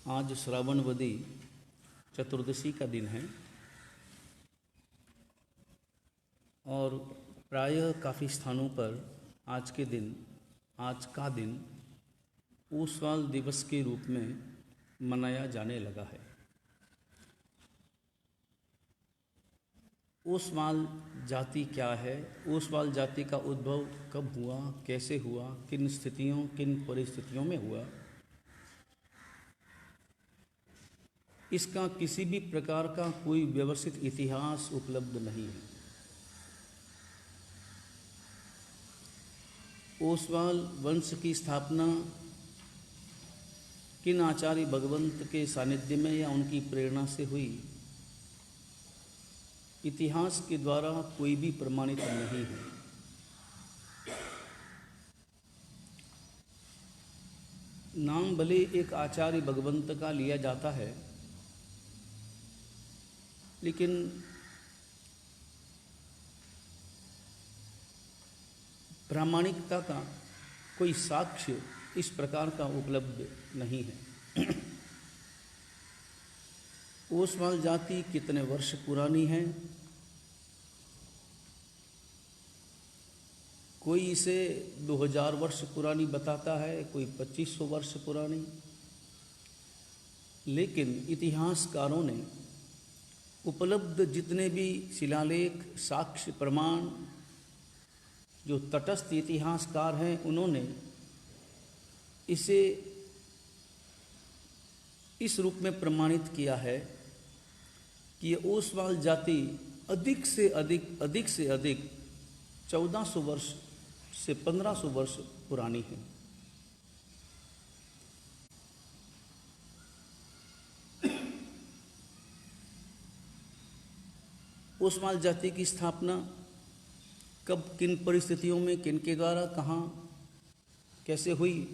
आज श्रावणवदी चतुर्दशी का दिन है और प्रायः काफ़ी स्थानों पर आज का दिन ओसवाल दिवस के रूप में मनाया जाने लगा है। ओसवाल जाति क्या है? ओसवाल जाति का उद्भव कब हुआ, कैसे हुआ, किन परिस्थितियों में हुआ, इसका किसी भी प्रकार का कोई व्यवस्थित इतिहास उपलब्ध नहीं है। ओसवाल वंश की स्थापना किन आचार्य भगवंत के सानिध्य में या उनकी प्रेरणा से हुई, इतिहास के द्वारा कोई भी प्रमाणित नहीं है। नाम भले एक आचार्य भगवंत का लिया जाता है, लेकिन प्रामाणिकता का कोई साक्ष्य इस प्रकार का उपलब्ध नहीं है। ओसवाल जाति कितने वर्ष पुरानी है? कोई इसे 2000 वर्ष पुरानी बताता है, कोई 2500 वर्ष पुरानी, लेकिन इतिहासकारों ने उपलब्ध जितने भी शिलालेख, साक्ष्य, प्रमाण, जो तटस्थ इतिहासकार हैं, उन्होंने इसे इस रूप में प्रमाणित किया है कि ये ओसवाल जाति अधिक से अधिक 1400 वर्ष से 1500 वर्ष पुरानी है। ओसवाल जाति की स्थापना कब, किन परिस्थितियों में, किन के द्वारा, कहाँ, कैसे हुई,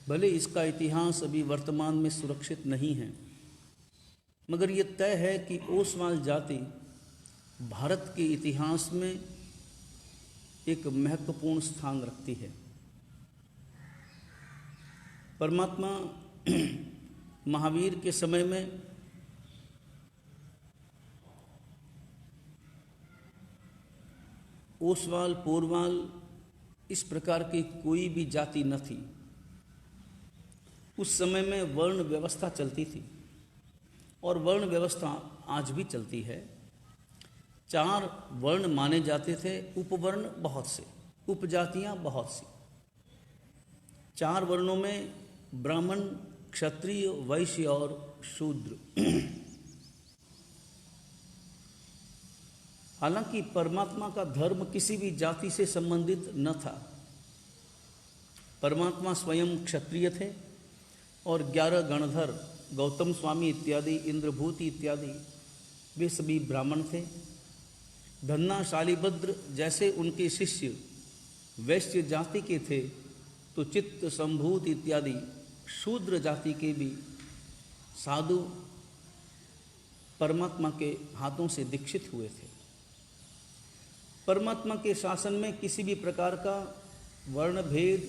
भले इसका इतिहास अभी वर्तमान में सुरक्षित नहीं है, मगर ये तय है कि ओसवाल जाति भारत के इतिहास में एक महत्वपूर्ण स्थान रखती है। परमात्मा महावीर के समय में ओसवाल, पोरवाल इस प्रकार की कोई भी जाति न थी। उस समय में वर्ण व्यवस्था चलती थी और वर्ण व्यवस्था आज भी चलती है। 4 वर्ण माने जाते थे, उपवर्ण बहुत से, उपजातियां बहुत सी। 4 वर्णों में ब्राह्मण, क्षत्रिय, वैश्य और शूद्र। हालांकि परमात्मा का धर्म किसी भी जाति से संबंधित न था। परमात्मा स्वयं क्षत्रिय थे और 11 गणधर, गौतम स्वामी इत्यादि, इंद्रभूति इत्यादि, वे सभी ब्राह्मण थे। धन्ना, शालिभद्र जैसे उनके शिष्य वैश्य जाति के थे, तो चित्त, संभूत इत्यादि शूद्र जाति के भी साधु परमात्मा के हाथों से दीक्षित हुए थे। परमात्मा के शासन में किसी भी प्रकार का वर्ण भेद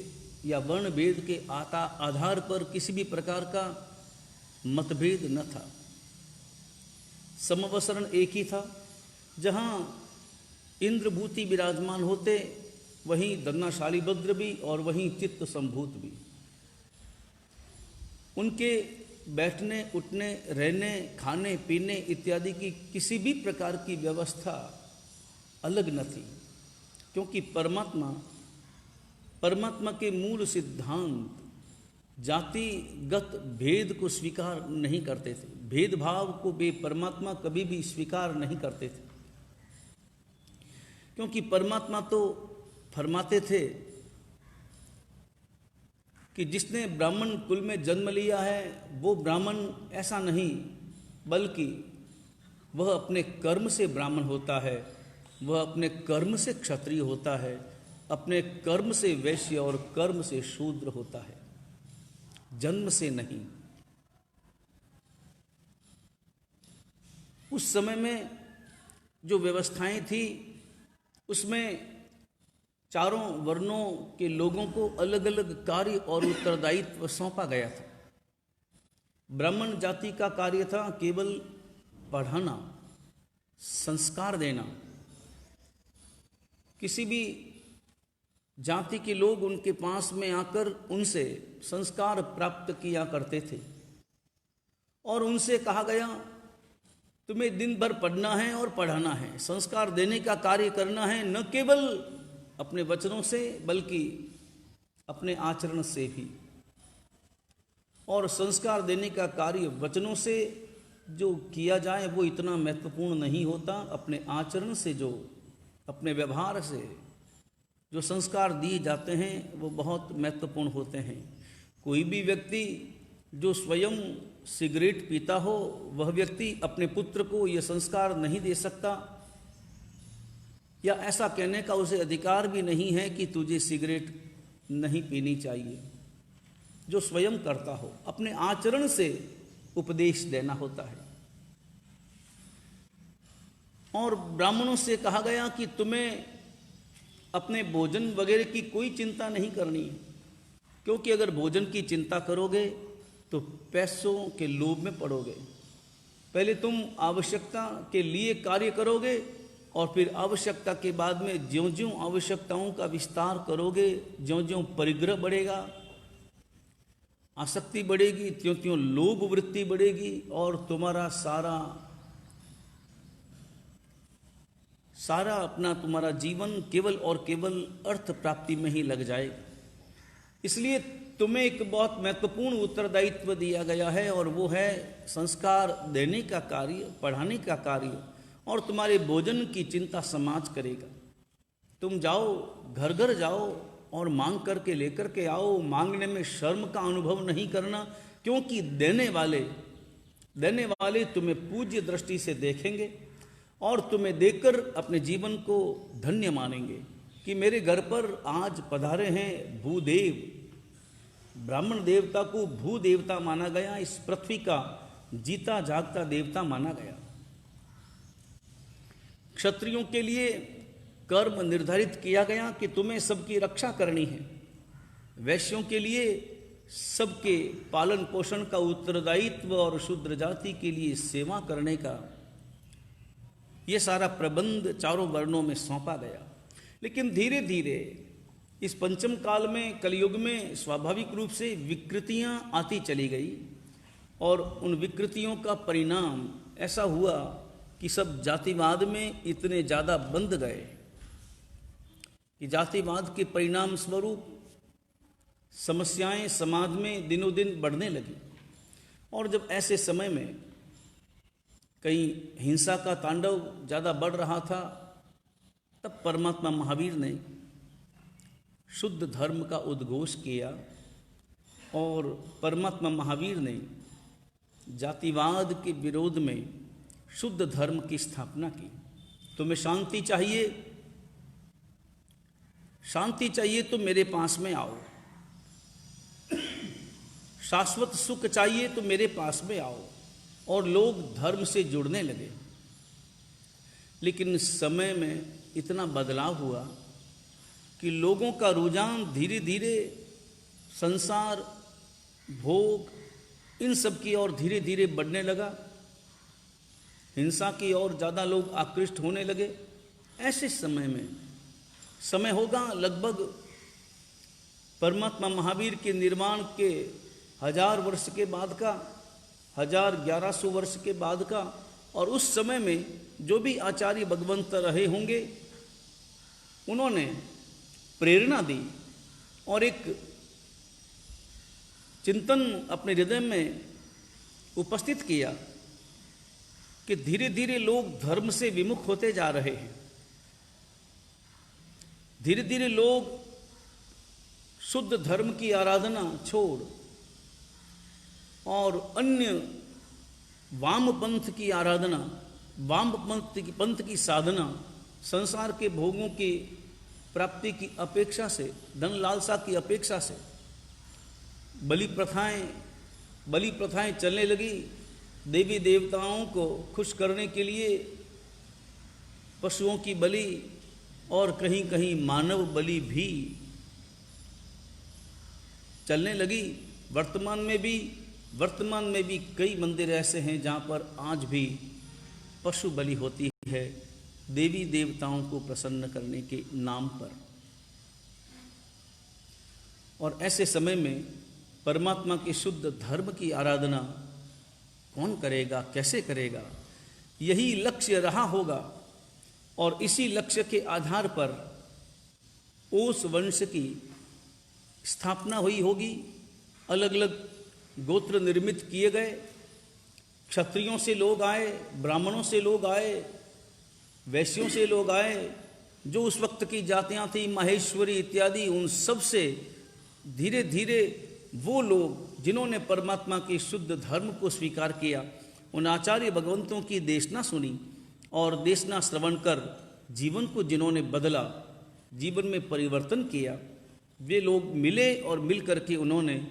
या वर्ण भेद के आधार पर किसी भी प्रकार का मतभेद न था। समवसरण एक ही था। जहाँ इंद्रभूति विराजमान होते, वहीं धन्ना, शालिभद्र भी और वहीं चित्त, संभूत भी। उनके बैठने, उठने, रहने, खाने, पीने इत्यादि की किसी भी प्रकार की व्यवस्था अलग न थी, क्योंकि परमात्मा के मूल सिद्धांत जातिगत भेद को स्वीकार नहीं करते थे। भेदभाव को वे परमात्मा कभी भी स्वीकार नहीं करते थे, क्योंकि परमात्मा तो फरमाते थे कि जिसने ब्राह्मण कुल में जन्म लिया है वो ब्राह्मण ऐसा नहीं, बल्कि वह अपने कर्म से ब्राह्मण होता है, वह अपने कर्म से क्षत्रिय होता है, अपने कर्म से वैश्य और कर्म से शूद्र होता है, जन्म से नहीं। उस समय में जो व्यवस्थाएं थी, उसमें चारों वर्णों के लोगों को अलग अलग कार्य और उत्तरदायित्व सौंपा गया था। ब्राह्मण जाति का कार्य था केवल पढ़ाना, संस्कार देना। किसी भी जाति के लोग उनके पास में आकर उनसे संस्कार प्राप्त किया करते थे और उनसे कहा गया तुम्हें दिन भर पढ़ना है और पढ़ाना है, संस्कार देने का कार्य करना है, न केवल अपने वचनों से बल्कि अपने आचरण से भी। और संस्कार देने का कार्य वचनों से जो किया जाए वो इतना महत्वपूर्ण नहीं होता, अपने आचरण से, जो अपने व्यवहार से जो संस्कार दिए जाते हैं वो बहुत महत्वपूर्ण होते हैं। कोई भी व्यक्ति जो स्वयं सिगरेट पीता हो वह व्यक्ति अपने पुत्र को यह संस्कार नहीं दे सकता, या ऐसा कहने का उसे अधिकार भी नहीं है कि तुझे सिगरेट नहीं पीनी चाहिए। जो स्वयं करता हो, अपने आचरण से उपदेश देना होता है। और ब्राह्मणों से कहा गया कि तुम्हें अपने भोजन वगैरह की कोई चिंता नहीं करनी, क्योंकि अगर भोजन की चिंता करोगे तो पैसों के लोभ में पड़ोगे। पहले तुम आवश्यकता के लिए कार्य करोगे और फिर आवश्यकता के बाद में ज्यों ज्यों आवश्यकताओं का विस्तार करोगे, ज्यों ज्यों परिग्रह बढ़ेगा, आसक्ति बढ़ेगी, त्यों त्यों लोभ वृत्ति बढ़ेगी और तुम्हारा तुम्हारा जीवन केवल और केवल अर्थ प्राप्ति में ही लग जाएगा। इसलिए तुम्हें एक बहुत महत्वपूर्ण उत्तरदायित्व दिया गया है और वो है संस्कार देने का कार्य, पढ़ाने का कार्य, और तुम्हारे भोजन की चिंता समाज करेगा। तुम जाओ, घर घर जाओ और मांग करके लेकर के आओ। मांगने में शर्म का अनुभव नहीं करना, क्योंकि देने वाले तुम्हें पूज्य दृष्टि से देखेंगे और तुम्हें देखकर अपने जीवन को धन्य मानेंगे कि मेरे घर पर आज पधारे हैं भूदेव। ब्राह्मण देवता को भू देवता माना गया, इस पृथ्वी का जीता जागता देवता माना गया। क्षत्रियों के लिए कर्म निर्धारित किया गया कि तुम्हें सबकी रक्षा करनी है। वैश्यों के लिए सबके पालन पोषण का उत्तरदायित्व और शूद्र जाति के लिए सेवा करने का ये सारा प्रबंध चारों वर्णों में सौंपा गया। लेकिन धीरे धीरे इस पंचम काल में, कलयुग में, स्वाभाविक रूप से विकृतियां आती चली गई और उन विकृतियों का परिणाम ऐसा हुआ कि सब जातिवाद में इतने ज़्यादा बंध गए कि जातिवाद के परिणाम स्वरूप समस्याएं समाज में दिनों दिन बढ़ने लगी। और जब ऐसे समय में कहीं हिंसा का तांडव ज़्यादा बढ़ रहा था, तब परमात्मा महावीर ने शुद्ध धर्म का उद्घोष किया और परमात्मा महावीर ने जातिवाद के विरोध में शुद्ध धर्म की स्थापना की। तुम्हें शांति चाहिए तो मेरे पास में आओ, शाश्वत सुख चाहिए तो मेरे पास में आओ। और लोग धर्म से जुड़ने लगे। लेकिन समय में इतना बदलाव हुआ कि लोगों का रुझान धीरे धीरे संसार, भोग, इन सब की ओर धीरे धीरे बढ़ने लगा। हिंसा की ओर ज़्यादा लोग आकृष्ट होने लगे। ऐसे समय होगा लगभग परमात्मा महावीर के निर्माण के 1000 वर्ष के बाद का, 1100 वर्ष के बाद का। और उस समय में जो भी आचार्य भगवंत रहे होंगे, उन्होंने प्रेरणा दी और एक चिंतन अपने हृदय में उपस्थित किया कि धीरे धीरे लोग धर्म से विमुख होते जा रहे हैं। धीरे धीरे लोग शुद्ध धर्म की आराधना छोड़ और अन्य वाम पंथ की आराधना, वाम पंथ की साधना, संसार के भोगों की प्राप्ति की अपेक्षा से, धन लालसा की अपेक्षा से बलि प्रथाएं चलने लगी। देवी देवताओं को खुश करने के लिए पशुओं की बलि और कहीं कहीं मानव बलि भी चलने लगी। वर्तमान में भी वर्तमान में भी कई मंदिर ऐसे हैं जहाँ पर आज भी पशु बलि होती है देवी देवताओं को प्रसन्न करने के नाम पर। और ऐसे समय में परमात्मा के शुद्ध धर्म की आराधना कौन करेगा, कैसे करेगा? यही लक्ष्य रहा होगा और इसी लक्ष्य के आधार पर ओस वंश की स्थापना हुई होगी। अलग अलग गोत्र निर्मित किए गए, क्षत्रियों से लोग आए, ब्राह्मणों से लोग आए, वैश्यों से लोग आए, जो उस वक्त की जातियां थी माहेश्वरी इत्यादि, उन सब से धीरे धीरे वो लोग जिन्होंने परमात्मा के शुद्ध धर्म को स्वीकार किया, उन आचार्य भगवंतों की देशना सुनी और देशना श्रवण कर जीवन को जिन्होंने बदला, जीवन में परिवर्तन किया, वे लोग मिले और मिल करके उन्होंने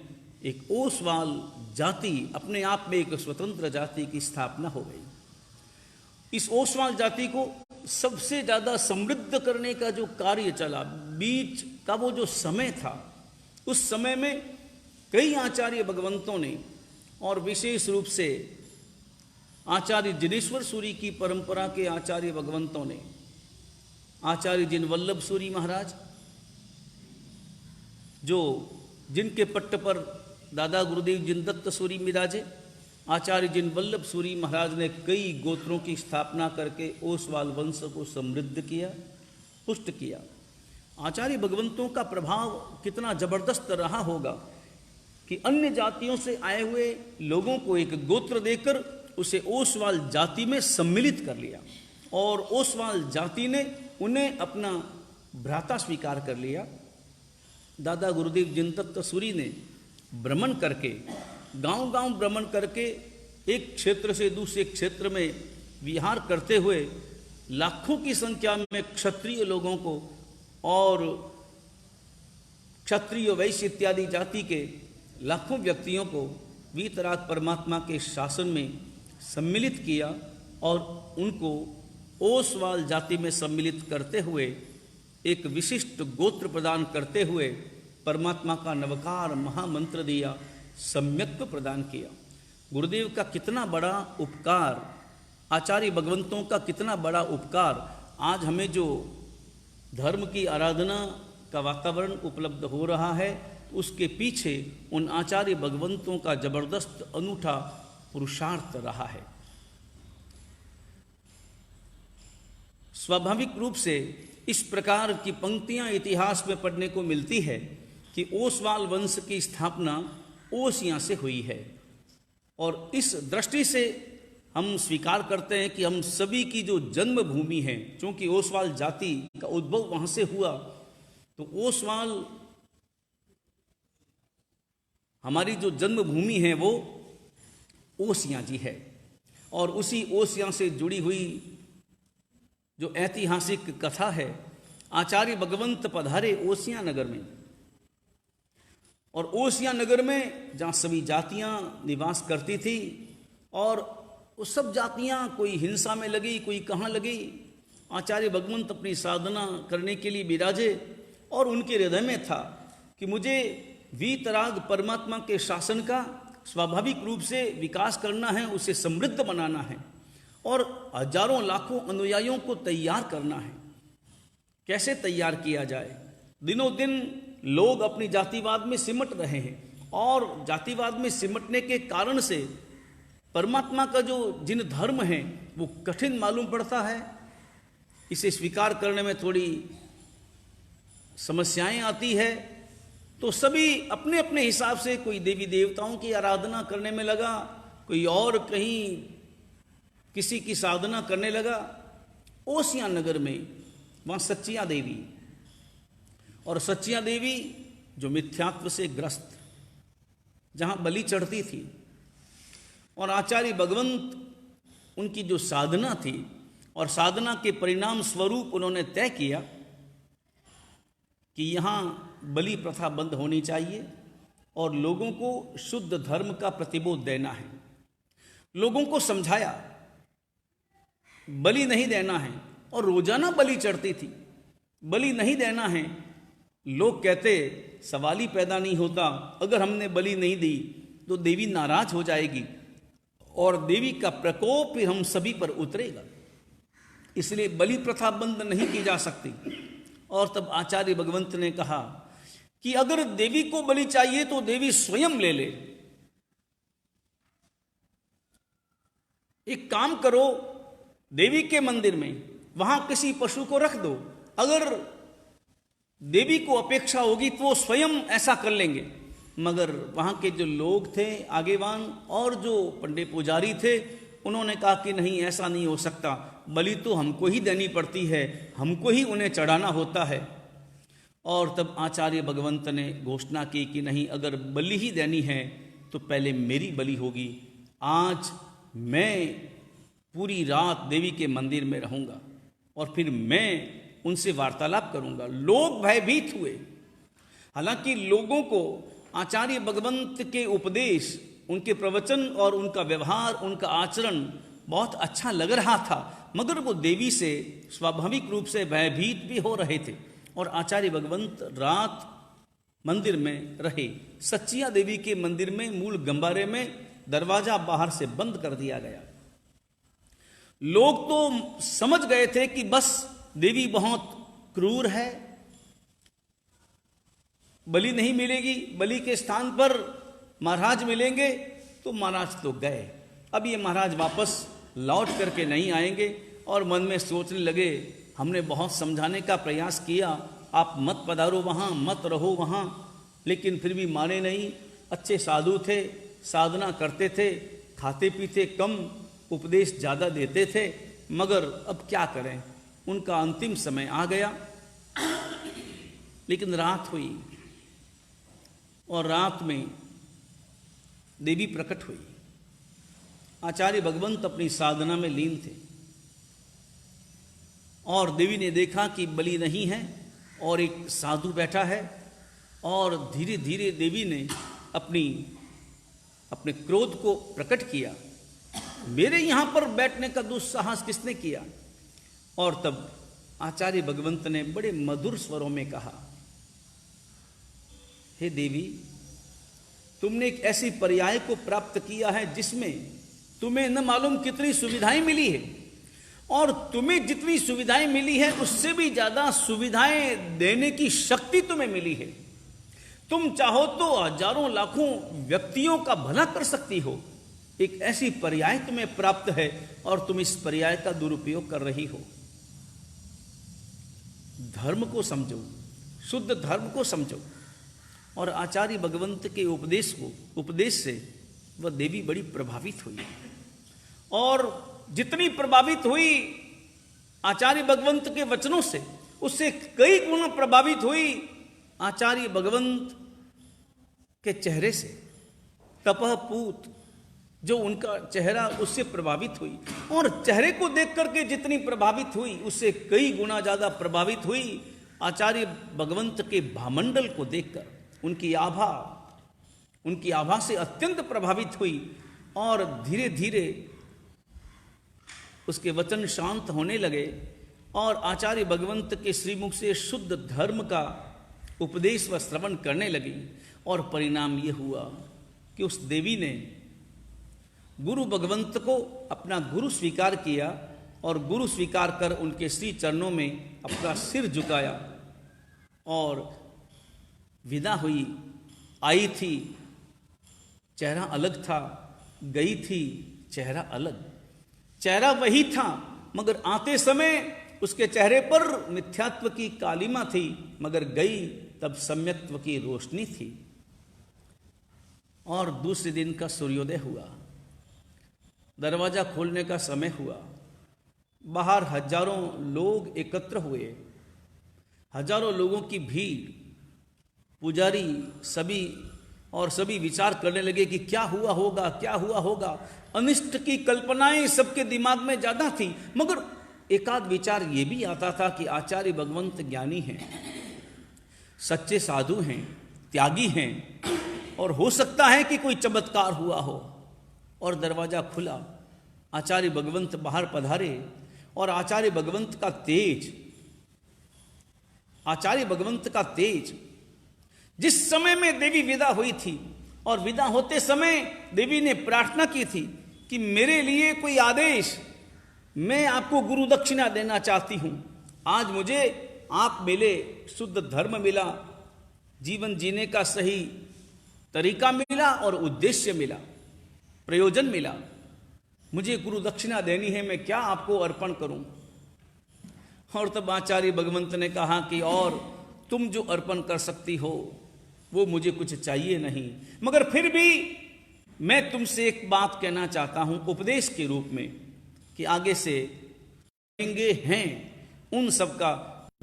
एक ओसवाल जाति, अपने आप में एक स्वतंत्र जाति की स्थापना हो गई। इस ओसवाल जाति को सबसे ज़्यादा समृद्ध करने का जो कार्य चला, बीच का वो जो समय था, उस समय में कई आचार्य भगवंतों ने और विशेष रूप से आचार्य जिनेश्वर सूरी की परंपरा के आचार्य भगवंतों ने, आचार्य जिन वल्लभ सूरी महाराज, जो जिनके पट्ट पर दादा गुरुदेव जिन दत्त सूरी मिराजे, आचार्य जिन वल्लभ सूरी महाराज ने कई गोत्रों की स्थापना करके ओसवाल वंश को समृद्ध किया, पुष्ट किया। आचार्य भगवंतों का प्रभाव कितना जबरदस्त रहा होगा कि अन्य जातियों से आए हुए लोगों को एक गोत्र देकर उसे ओसवाल जाति में सम्मिलित कर लिया और ओसवाल जाति ने उन्हें अपना भ्राता स्वीकार कर लिया। दादा गुरुदेव जिन दत्त सूरी ने भ्रमण करके, गांव-गांव भ्रमण करके, एक क्षेत्र से दूसरे क्षेत्र में विहार करते हुए लाखों की संख्या में क्षत्रिय लोगों को और क्षत्रिय वैश्य इत्यादि जाति के लाखों व्यक्तियों को वीतराग परमात्मा के शासन में सम्मिलित किया और उनको ओसवाल जाति में सम्मिलित करते हुए एक विशिष्ट गोत्र प्रदान करते हुए परमात्मा का नवकार महामंत्र दिया, सम्यक्त्व प्रदान किया। गुरुदेव का कितना बड़ा उपकार, आचार्य भगवंतों का कितना बड़ा उपकार, आज हमें जो धर्म की आराधना का वातावरण उपलब्ध हो रहा है, उसके पीछे उन आचार्य भगवंतों का जबरदस्त अनूठा पुरुषार्थ रहा है। स्वाभाविक रूप से इस प्रकार की पंक्तियां इतिहास में पढ़ने को मिलती है कि ओसवाल वंश की स्थापना ओसियां से हुई है और इस दृष्टि से हम स्वीकार करते हैं कि हम सभी की जो जन्मभूमि है, क्योंकि ओसवाल जाति का उद्भव वहां से हुआ, तो ओसवाल हमारी जो जन्मभूमि है वो ओसियां जी है और उसी ओसियां से जुड़ी हुई जो ऐतिहासिक कथा है, आचार्य भगवंत पधारे ओसियां नगर में और ओसियां नगर में जहाँ सभी जातियाँ निवास करती थी और वो सब जातियाँ कोई हिंसा में लगी, कोई कहाँ लगी। आचार्य भगवंत अपनी साधना करने के लिए विराजे और उनके हृदय में था कि मुझे वीतराग परमात्मा के शासन का स्वाभाविक रूप से विकास करना है, उसे समृद्ध बनाना है और हजारों लाखों अनुयायियों को तैयार करना है। कैसे तैयार किया जाए? दिनों दिन लोग अपनी जातिवाद में सिमट रहे हैं और जातिवाद में सिमटने के कारण से परमात्मा का जो जिन धर्म है वो कठिन मालूम पड़ता है, इसे स्वीकार करने में थोड़ी समस्याएं आती है। तो सभी अपने अपने हिसाब से, कोई देवी देवताओं की आराधना करने में लगा, कोई और कहीं किसी की साधना करने लगा। ओसियां नगर में वहाँ सच्चियाँ देवी, और सच्चियाँ देवी जो मिथ्यात्व से ग्रस्त, जहाँ बलि चढ़ती थी, और आचार्य भगवंत उनकी जो साधना थी और साधना के परिणाम स्वरूप उन्होंने तय किया कि यहाँ बलि प्रथा बंद होनी चाहिए और लोगों को शुद्ध धर्म का प्रतिबोध देना है। लोगों को समझाया बलि नहीं देना है और रोजाना बलि चढ़ती थी, बलि नहीं देना है। लोग कहते सवाल ही पैदा नहीं होता, अगर हमने बलि नहीं दी तो देवी नाराज हो जाएगी और देवी का प्रकोप फिर हम सभी पर उतरेगा। इसलिए बलि प्रथा बंद नहीं की जा सकती। और तब आचार्य भगवंत ने कहा कि अगर देवी को बलि चाहिए तो देवी स्वयं ले ले। एक काम करो, देवी के मंदिर में वहां किसी पशु को रख दो। अगर देवी को अपेक्षा होगी तो वो स्वयं ऐसा कर लेंगे। मगर वहां के जो लोग थे आगेवान और जो पंडित पुजारी थे, उन्होंने कहा कि नहीं, ऐसा नहीं हो सकता, बलि तो हमको ही देनी पड़ती है, हमको ही उन्हें चढ़ाना होता है। और तब आचार्य भगवंत ने घोषणा की कि नहीं, अगर बलि ही देनी है तो पहले मेरी बलि होगी। आज मैं पूरी रात देवी के मंदिर में रहूंगा और फिर मैं उनसे वार्तालाप करूंगा। लोग भयभीत हुए। हालांकि लोगों को आचार्य भगवंत के उपदेश, उनके प्रवचन और उनका व्यवहार, उनका आचरण बहुत अच्छा लग रहा था, मगर वो देवी से स्वाभाविक रूप से भयभीत भी हो रहे थे। और आचार्य भगवंत रात मंदिर में रहे। सच्चिया देवी के मंदिर में मूल गंबारे में दरवाजा बाहर से बंद कर दिया गया। लोग तो समझ गए थे कि बस देवी बहुत क्रूर है, बलि नहीं मिलेगी, बलि के स्थान पर महाराज मिलेंगे। तो महाराज तो गए, अब ये महाराज वापस लौट करके नहीं आएंगे। और मन में सोचने लगे, हमने बहुत समझाने का प्रयास किया, आप मत पधारो वहाँ, मत रहो वहाँ, लेकिन फिर भी माने नहीं। अच्छे साधु थे, साधना करते थे, खाते पीते कम, उपदेश ज़्यादा देते थे, मगर अब क्या करें, उनका अंतिम समय आ गया। लेकिन रात हुई और रात में देवी प्रकट हुई। आचार्य भगवंत अपनी साधना में लीन थे और देवी ने देखा कि बलि नहीं है और एक साधु बैठा है। और धीरे धीरे देवी ने अपने क्रोध को प्रकट किया, मेरे यहां पर बैठने का दुस्साहस किसने किया। और तब आचार्य भगवंत ने बड़े मधुर स्वरों में कहा, हे देवी, तुमने एक ऐसी पर्याय को प्राप्त किया है जिसमें तुम्हें न मालूम कितनी सुविधाएं मिली है, और तुम्हें जितनी सुविधाएं मिली है उससे भी ज्यादा सुविधाएं देने की शक्ति तुम्हें मिली है। तुम चाहो तो हजारों लाखों व्यक्तियों का भला कर सकती हो। एक ऐसी पर्याय तुम्हें प्राप्त है और तुम इस पर्याय का दुरुपयोग कर रही हो। धर्म को समझो, शुद्ध धर्म को समझो। और आचार्य भगवंत के उपदेश से वह देवी बड़ी प्रभावित हुई। और जितनी प्रभावित हुई आचार्य भगवंत के वचनों से, उससे कई गुना प्रभावित हुई आचार्य भगवंत के चेहरे से। तपह पूत, जो उनका चेहरा, उससे प्रभावित हुई। और चेहरे को देख करके जितनी प्रभावित हुई, उससे कई गुना ज्यादा प्रभावित हुई आचार्य भगवंत के भामंडल को देखकर। उनकी आभा से अत्यंत प्रभावित हुई और धीरे धीरे उसके वचन शांत होने लगे और आचार्य भगवंत के श्रीमुख से शुद्ध धर्म का उपदेश व श्रवण करने लगी। और परिणाम ये हुआ कि उस देवी ने गुरु भगवंत को अपना गुरु स्वीकार किया और गुरु स्वीकार कर उनके श्री चरणों में अपना सिर झुकाया और विदा हुई। आई थी, चेहरा अलग था, गई थी, चेहरा अलग। चेहरा वही था, मगर आते समय उसके चेहरे पर मिथ्यात्व की कालिमा थी, मगर गई तब सम्यक्त्व की रोशनी थी। और दूसरे दिन का सूर्योदय हुआ, दरवाजा खोलने का समय हुआ। बाहर हजारों लोग एकत्र हुए, हजारों लोगों की भीड़। पुजारी सभी विचार करने लगे कि क्या हुआ होगा, क्या हुआ होगा। अनिष्ट की कल्पनाएं सबके दिमाग में ज्यादा थी, मगर एकाध विचार ये भी आता था कि आचार्य भगवंत ज्ञानी हैं, सच्चे साधु हैं, त्यागी हैं, और हो सकता है कि कोई चमत्कार हुआ हो। और दरवाजा खुला, आचार्य भगवंत बाहर पधारे और आचार्य भगवंत का तेज जिस समय में देवी विदा हुई थी, और विदा होते समय देवी ने प्रार्थना की थी कि मेरे लिए कोई आदेश, मैं आपको गुरु दक्षिणा देना चाहती हूं। आज मुझे आप मिले, शुद्ध धर्म मिला, जीवन जीने का सही तरीका मिला और उद्देश्य मिला, प्रयोजन मिला। मुझे गुरु दक्षिणा देनी है, मैं क्या आपको अर्पण करूं? और तब आचार्य भगवंत ने कहा कि और तुम जो अर्पण कर सकती हो वो मुझे कुछ चाहिए नहीं, मगर फिर भी मैं तुमसे एक बात कहना चाहता हूं उपदेश के रूप में कि आगे से हैं उन सब का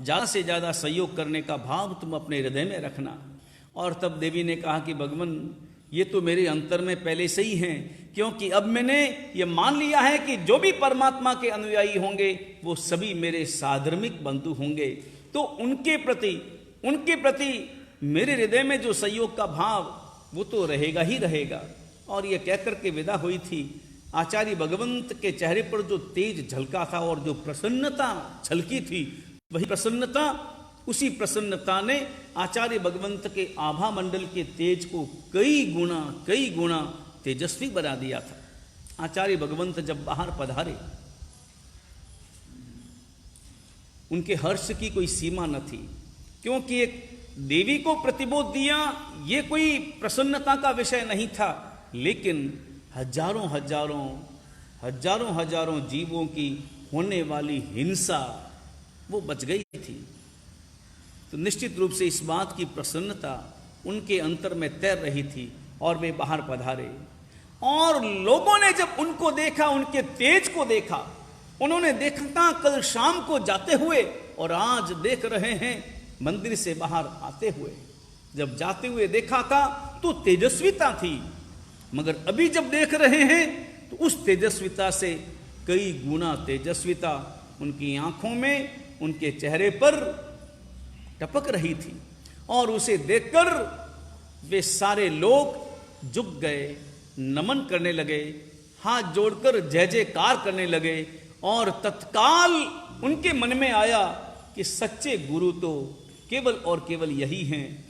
ज़्यादा से ज़्यादा सहयोग करने का भाव तुम अपने हृदय में रखना। और तब देवी ने कहा कि भगवान ये तो मेरे अंतर में पहले से ही हैं, क्योंकि अब मैंने ये मान लिया है कि जो भी परमात्मा के अनुयायी होंगे वो सभी मेरे साधर्मिक बंधु होंगे, तो उनके प्रति मेरे हृदय में जो सहयोग का भाव वो तो रहेगा ही रहेगा। और ये कहकर के विदा हुई थी। आचार्य भगवंत के चेहरे पर जो तेज झलका था और जो प्रसन्नता झलकी थी, वही प्रसन्नता, उसी प्रसन्नता ने आचार्य भगवंत के आभा मंडल के तेज को कई गुना तेजस्वी बना दिया था। आचार्य भगवंत जब बाहर पधारे, उनके हर्ष की कोई सीमा न थी, क्योंकि एक देवी को प्रतिबोध दिया ये कोई प्रसन्नता का विषय नहीं था, लेकिन हजारों जीवों की होने वाली हिंसा वो बच गई थी। तो निश्चित रूप से इस बात की प्रसन्नता उनके अंतर में तैर रही थी और वे बाहर पधारे। और लोगों ने जब उनको देखा, उनके तेज को देखा, उन्होंने देखा कल शाम को जाते हुए और आज देख रहे हैं मंदिर से बाहर आते हुए। जब जाते हुए देखा था तो तेजस्विता थी, मगर अभी जब देख रहे हैं तो उस तेजस्विता से कई गुना तेजस्विता उनकी आंखों में, उनके चेहरे पर टपक रही थी। और उसे देखकर वे सारे लोग झुक गए, नमन करने लगे, हाथ जोड़कर जय जयकार करने लगे। और तत्काल उनके मन में आया कि सच्चे गुरु तो केवल और केवल यही हैं,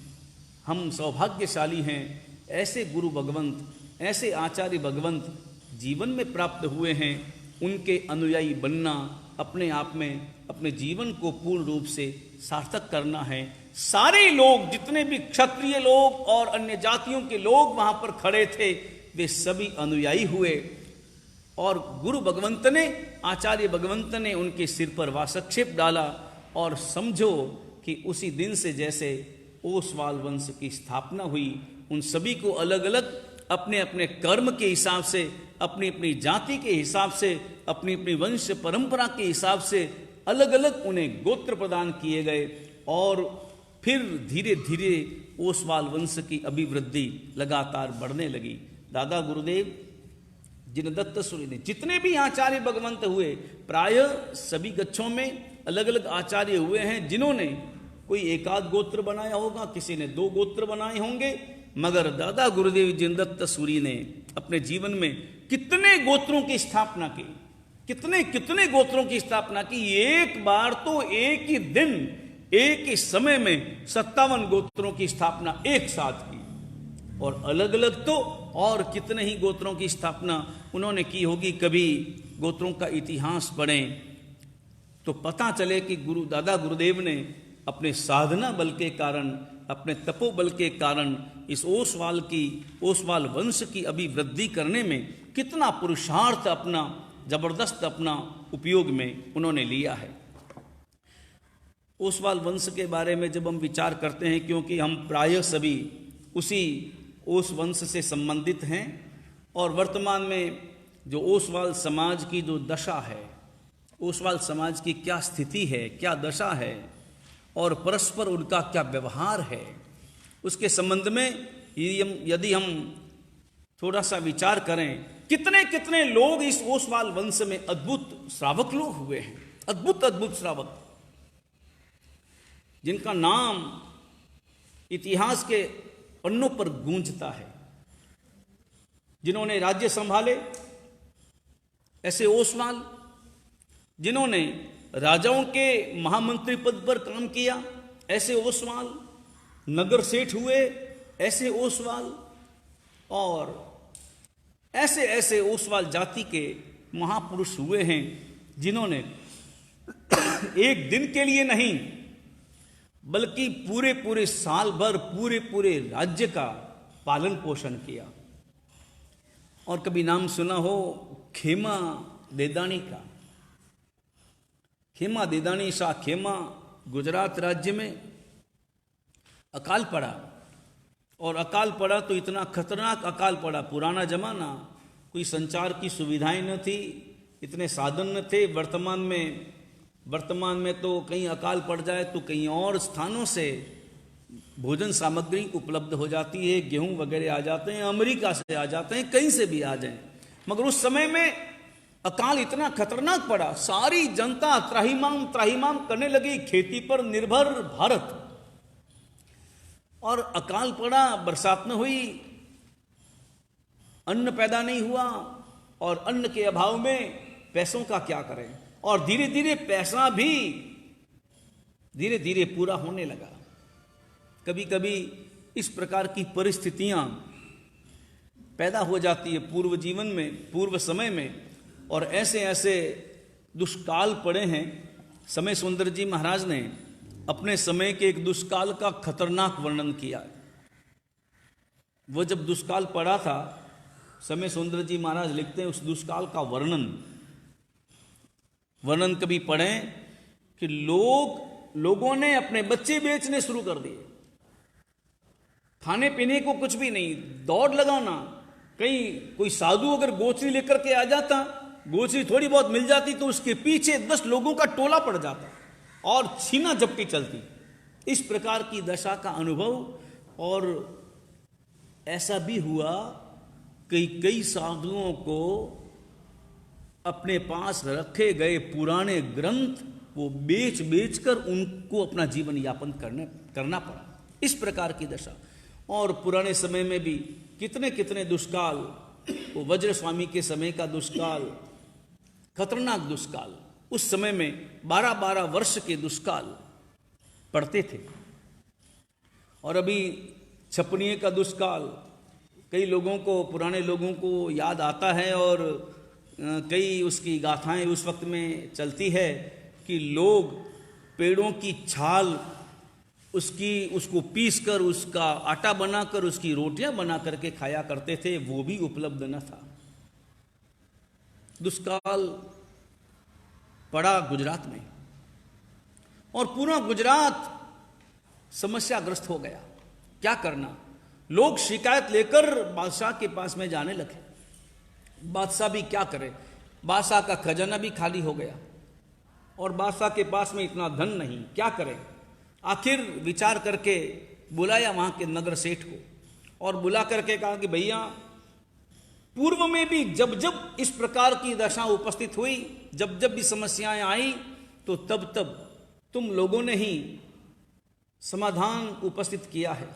हम सौभाग्यशाली हैं, ऐसे गुरु भगवंत, ऐसे आचार्य भगवंत जीवन में प्राप्त हुए हैं। उनके अनुयायी बनना, अपने आप में अपने जीवन को पूर्ण रूप से सार्थक करना है। सारे लोग, जितने भी क्षत्रिय लोग और अन्य जातियों के लोग वहां पर खड़े थे, वे सभी अनुयायी हुए। और गुरु भगवंत ने, आचार्य भगवंत ने उनके सिर पर वासक्षेप डाला। और समझो कि उसी दिन से जैसे ओसवाल वंश की स्थापना हुई, उन सभी को अलग अलग अपने अपने कर्म के हिसाब से, अपनी अपनी जाति के हिसाब से, अपनी अपनी वंश परंपरा के हिसाब से अलग अलग उन्हें गोत्र प्रदान किए गए। और फिर धीरे धीरे ओसवाल वंश की अभिवृद्धि लगातार बढ़ने लगी। दादा गुरुदेव जिनदत्त सूरी ने जितने भी आचार्य भगवंत हुए, प्राय सभी गच्छों में अलग अलग आचार्य हुए हैं, जिन्होंने कोई एकाध गोत्र बनाया होगा, किसी ने 2 गोत्र बनाए होंगे, मगर दादा गुरुदेव जिनदत्त सूरी ने अपने जीवन में कितने गोत्रों की स्थापना की, कितने गोत्रों की स्थापना की। एक बार तो एक ही दिन, एक ही समय में 57 गोत्रों की स्थापना एक साथ की। और अलग अलग तो और कितने ही गोत्रों की स्थापना उन्होंने की होगी। कभी गोत्रों का इतिहास पढ़ें तो पता चले कि दादा गुरुदेव ने अपने साधना बल के कारण, अपने तपोबल के कारण इस ओसवाल वंश की अभिवृद्धि करने में कितना पुरुषार्थ अपना, जबरदस्त अपना उपयोग में उन्होंने लिया है। ओसवाल वंश के बारे में जब हम विचार करते हैं, क्योंकि हम प्राय सभी उसी ओस वंश से संबंधित हैं, और वर्तमान में जो ओसवाल समाज की जो दशा है, ओसवाल समाज की क्या स्थिति है, क्या दशा है, और परस्पर उनका क्या व्यवहार है, उसके संबंध में यदि हम थोड़ा सा विचार करें, कितने लोग इस ओसवाल वंश में अद्भुत श्रावक लोग हुए हैं, अद्भुत श्रावक, जिनका नाम इतिहास के पन्नों पर गूंजता है, जिन्होंने राज्य संभाले, ऐसे ओसवाल, जिन्होंने राजाओं के महामंत्री पद पर काम किया, ऐसे ओसवाल, नगर सेठ हुए, ऐसे ओसवाल, और ऐसे ऐसे ओसवाल जाति के महापुरुष हुए हैं जिन्होंने एक दिन के लिए नहीं बल्कि पूरे पूरे साल भर पूरे पूरे राज्य का पालन पोषण किया। और कभी नाम सुना हो खेमा देदानी का। खेमा देदानी शाह खेमा गुजरात राज्य में अकाल पड़ा, और अकाल पड़ा तो इतना खतरनाक अकाल पड़ा। पुराना जमाना, कोई संचार की सुविधाएं न थी, इतने साधन न थे। वर्तमान में तो कहीं अकाल पड़ जाए तो कहीं और स्थानों से भोजन सामग्री उपलब्ध हो जाती है, गेहूं वगैरह आ जाते हैं, अमेरिका से आ जाते हैं, कहीं से भी आ जाएं। मगर उस समय में अकाल इतना खतरनाक पड़ा, सारी जनता त्राहिमाम त्राहिमाम करने लगी, खेती पर निर्भर भारत। और अकाल पड़ा, बरसात न हुई, अन्न पैदा नहीं हुआ, और अन्न के अभाव में पैसों का क्या करें। और धीरे धीरे पैसा भी धीरे धीरे पूरा होने लगा। कभी कभी इस प्रकार की परिस्थितियां पैदा हो जाती है पूर्व जीवन में, पूर्व समय में। और ऐसे ऐसे दुष्काल पड़े हैं। समय सुंदर जी महाराज ने अपने समय के एक दुष्काल का खतरनाक वर्णन किया। वो जब दुष्काल पड़ा था, समय सुंदर जी महाराज लिखते हैं उस दुष्काल का वर्णन कभी पढ़ें कि लोगों ने अपने बच्चे बेचने शुरू कर दिए, खाने पीने को कुछ भी नहीं, दौड़ लगाना। कहीं कोई साधु अगर गोचरी लेकर के आ जाता, गोचरी थोड़ी बहुत मिल जाती तो उसके पीछे 10 लोगों का टोला पड़ जाता और छीना झपटी चलती। इस प्रकार की दशा का अनुभव। और ऐसा भी हुआ कई साधुओं को अपने पास रखे गए पुराने ग्रंथ वो बेच कर उनको अपना जीवन यापन करना पड़ा। इस प्रकार की दशा। और पुराने समय में भी कितने कितने दुष्काल, वो वज्र स्वामी के समय का दुष्काल, खतरनाक दुष्काल, उस समय में 12-12 वर्ष के दुष्काल पड़ते थे। और अभी छपनिये का दुष्काल कई लोगों को, पुराने लोगों को याद आता है, और कई उसकी गाथाएं उस वक्त में चलती है कि लोग पेड़ों की छाल उसको पीसकर उसका आटा बनाकर उसकी रोटियां बना करके खाया करते थे, वो भी उपलब्ध न था। दुष्काल पड़ा गुजरात में और पूरा गुजरात समस्याग्रस्त हो गया। क्या करना? लोग शिकायत लेकर बादशाह के पास में जाने लगे। बादशाह भी क्या करे, बादशाह का खजाना भी खाली हो गया और बादशाह के पास में इतना धन नहीं, क्या करे। आखिर विचार करके बुलाया वहां के नगर सेठ को और बुला करके कहा कि भैया, पूर्व में भी जब जब इस प्रकार की दशा उपस्थित हुई, जब जब भी समस्याएं आई, तो तब तब तुम लोगों ने ही समाधान उपस्थित किया है,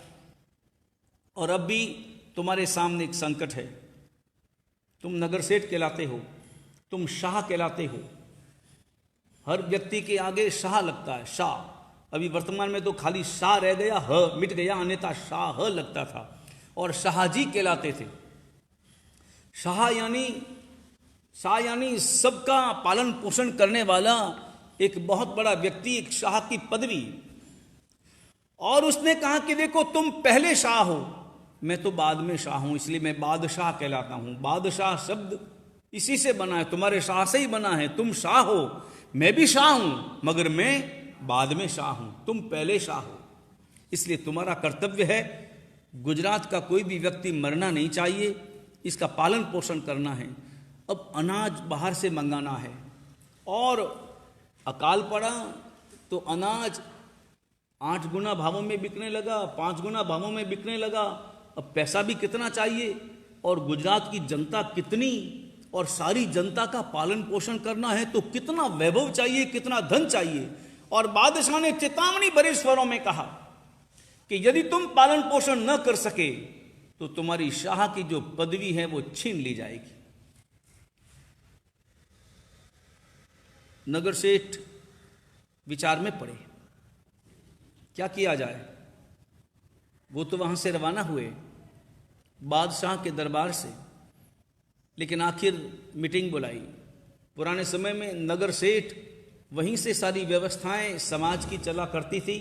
और अब भी तुम्हारे सामने एक संकट है। तुम नगर सेठ कहलाते हो, तुम शाह कहलाते हो। हर व्यक्ति के आगे शाह लगता है, शाह। अभी वर्तमान में तो खाली शाह रह गया, ह मिट गया, अन्यथा शाह लगता था और शाहजी कहलाते थे। शाह यानी सबका पालन पोषण करने वाला एक बहुत बड़ा व्यक्ति, एक शाह की पदवी। और उसने कहा कि देखो, तुम पहले शाह हो, मैं तो बाद में शाह हूं, इसलिए मैं बादशाह कहलाता हूं। बादशाह शब्द इसी से बना है, तुम्हारे शाह से ही बना है। तुम शाह हो, मैं भी शाह हूं, मगर मैं बाद में शाह हूं, तुम पहले शाह हो। इसलिए तुम्हारा कर्तव्य है, गुजरात का कोई भी व्यक्ति मरना नहीं चाहिए, इसका पालन पोषण करना है। अब अनाज बाहर से मंगाना है और अकाल पड़ा तो अनाज 8 गुना भावों में बिकने लगा, 5 गुना भावों में बिकने लगा। अब पैसा भी कितना चाहिए, और गुजरात की जनता कितनी, और सारी जनता का पालन पोषण करना है तो कितना वैभव चाहिए, कितना धन चाहिए। और बादशाह ने चेतावनी भरे स्वरों में कहा कि यदि तुम पालन पोषण न कर सके तो तुम्हारी शाह की जो पदवी है वो छीन ली जाएगी। नगर सेठ विचार में पड़े, क्या किया जाए। वो तो वहां से रवाना हुए, बादशाह के दरबार से, लेकिन आखिर मीटिंग बुलाई। पुराने समय में नगर सेठ वहीं से सारी व्यवस्थाएं समाज की चला करती थी।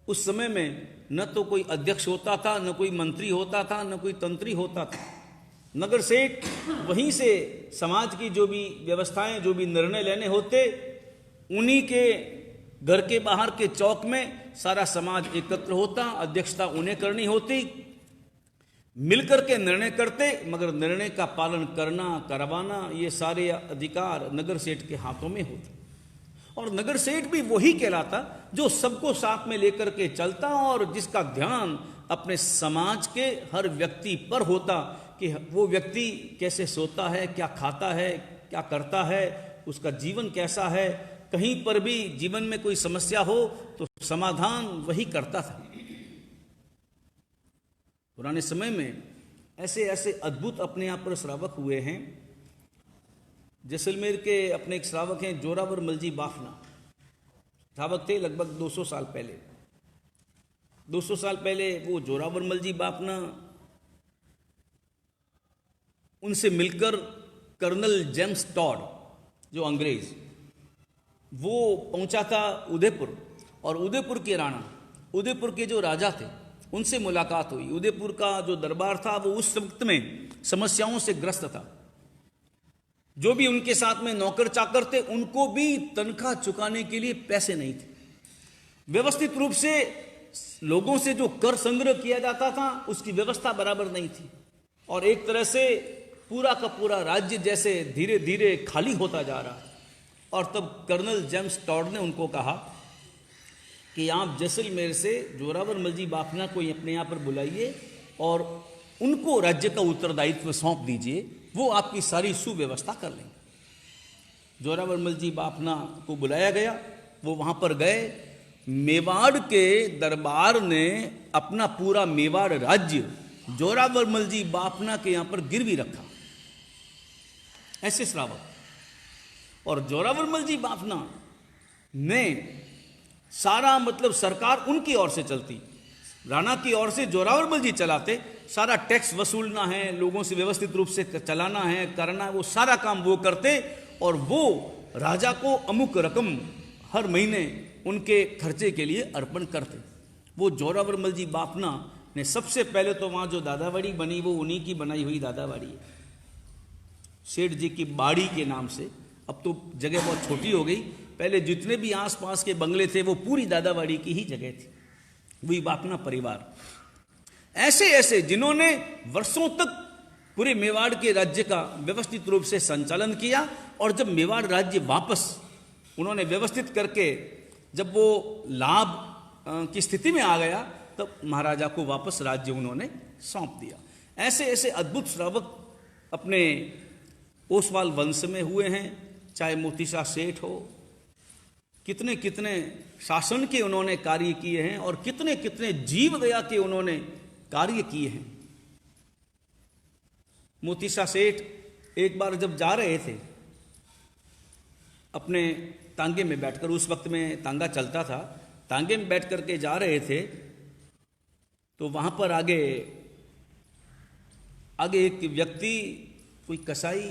उस समय में न तो कोई अध्यक्ष होता था, न कोई मंत्री होता था, न कोई तंत्री होता था। नगर सेठ वहीं से समाज की जो भी व्यवस्थाएं, जो भी निर्णय लेने होते, उन्हीं के घर के बाहर के चौक में सारा समाज एकत्र होता, अध्यक्षता उन्हें करनी होती, मिलकर के निर्णय करते, मगर निर्णय का पालन करना, करवाना, ये सारे अधिकार नगर सेठ के हाथों में होते। और नगर सेठ भी वही कहलाता जो सबको साथ में लेकर के चलता और जिसका ध्यान अपने समाज के हर व्यक्ति पर होता कि वो व्यक्ति कैसे सोता है, क्या खाता है, क्या करता है, उसका जीवन कैसा है। कहीं पर भी जीवन में कोई समस्या हो तो समाधान वही करता था। पुराने समय में ऐसे ऐसे अद्भुत अपने यहाँ पर श्रावक हुए हैं। जैसलमेर के अपने एक श्रावक हैं जोरावर मलजी बाफना, श्रावक थे लगभग 200 साल पहले। 200 साल पहले वो जोरावर मलजी बाफना, उनसे मिलकर कर्नल जेम्स टॉड जो अंग्रेज, वो पहुंचा था उदयपुर, और उदयपुर के राणा, उदयपुर के जो राजा थे, उनसे मुलाकात हुई। उदयपुर का जो दरबार था वो उस वक्त में समस्याओं से ग्रस्त था। जो भी उनके साथ में नौकर चाकर थे, उनको भी तनख्वाह चुकाने के लिए पैसे नहीं थे। व्यवस्थित रूप से लोगों से जो कर संग्रह किया जाता था उसकी व्यवस्था बराबर नहीं थी, और एक तरह से पूरा का पूरा राज्य जैसे धीरे धीरे खाली होता जा रहा है। और तब कर्नल जेम्स टॉड ने उनको कहा कि आप जैसलमेर से जोरावर मलजी बाफना को अपने यहाँ पर बुलाइए और उनको राज्य का उत्तरदायित्व सौंप दीजिए, वो आपकी सारी सुव्यवस्था कर लेंगे। जोरावर मलजी बाफना को बुलाया गया, वो वहाँ पर गए। मेवाड़ के दरबार ने अपना पूरा मेवाड़ राज्य जोरावर मलजी बाफना के यहाँ पर गिरवी रखा, ऐसे श्रावक। और जोरावर मलजी बाफना ने सारा, मतलब सरकार उनकी ओर से चलती, राणा की ओर से जोरावर मलजी चलाते। सारा टैक्स वसूलना है, लोगों से व्यवस्थित रूप से चलाना है, करना है, वो सारा काम वो करते, और वो राजा को अमुक रकम हर महीने उनके खर्चे के लिए अर्पण करते। वो जोरावर मलजी बाफना ने सबसे पहले तो वहाँ जो दादावाड़ी बनी वो उन्हीं की बनाई हुई दादावाड़ी है, सेठ जी की बाड़ी के नाम से। अब तो जगह बहुत छोटी हो गई, पहले जितने भी आसपास के बंगले थे वो पूरी दादावाड़ी की ही जगह थी, वही बाफना परिवार। ऐसे ऐसे जिन्होंने वर्षों तक पूरे मेवाड़ के राज्य का व्यवस्थित रूप से संचालन किया, और जब मेवाड़ राज्य वापस उन्होंने व्यवस्थित करके जब वो लाभ की स्थिति में आ गया, तब महाराजा को वापस राज्य उन्होंने सौंप दिया। ऐसे ऐसे अद्भुत श्रावक अपने ओसवाल वंश में हुए हैं, चाहे मोतीशाह सेठ हो, कितने कितने शासन के उन्होंने कार्य किए हैं, और कितने कितने जीव दया के उन्होंने कार्य किए हैं। मोतीशाह सेठ एक बार जब जा रहे थे अपने तांगे में बैठकर, उस वक्त में तांगा चलता था, तांगे में बैठ करके जा रहे थे, तो वहां पर आगे एक व्यक्ति, कोई कसाई,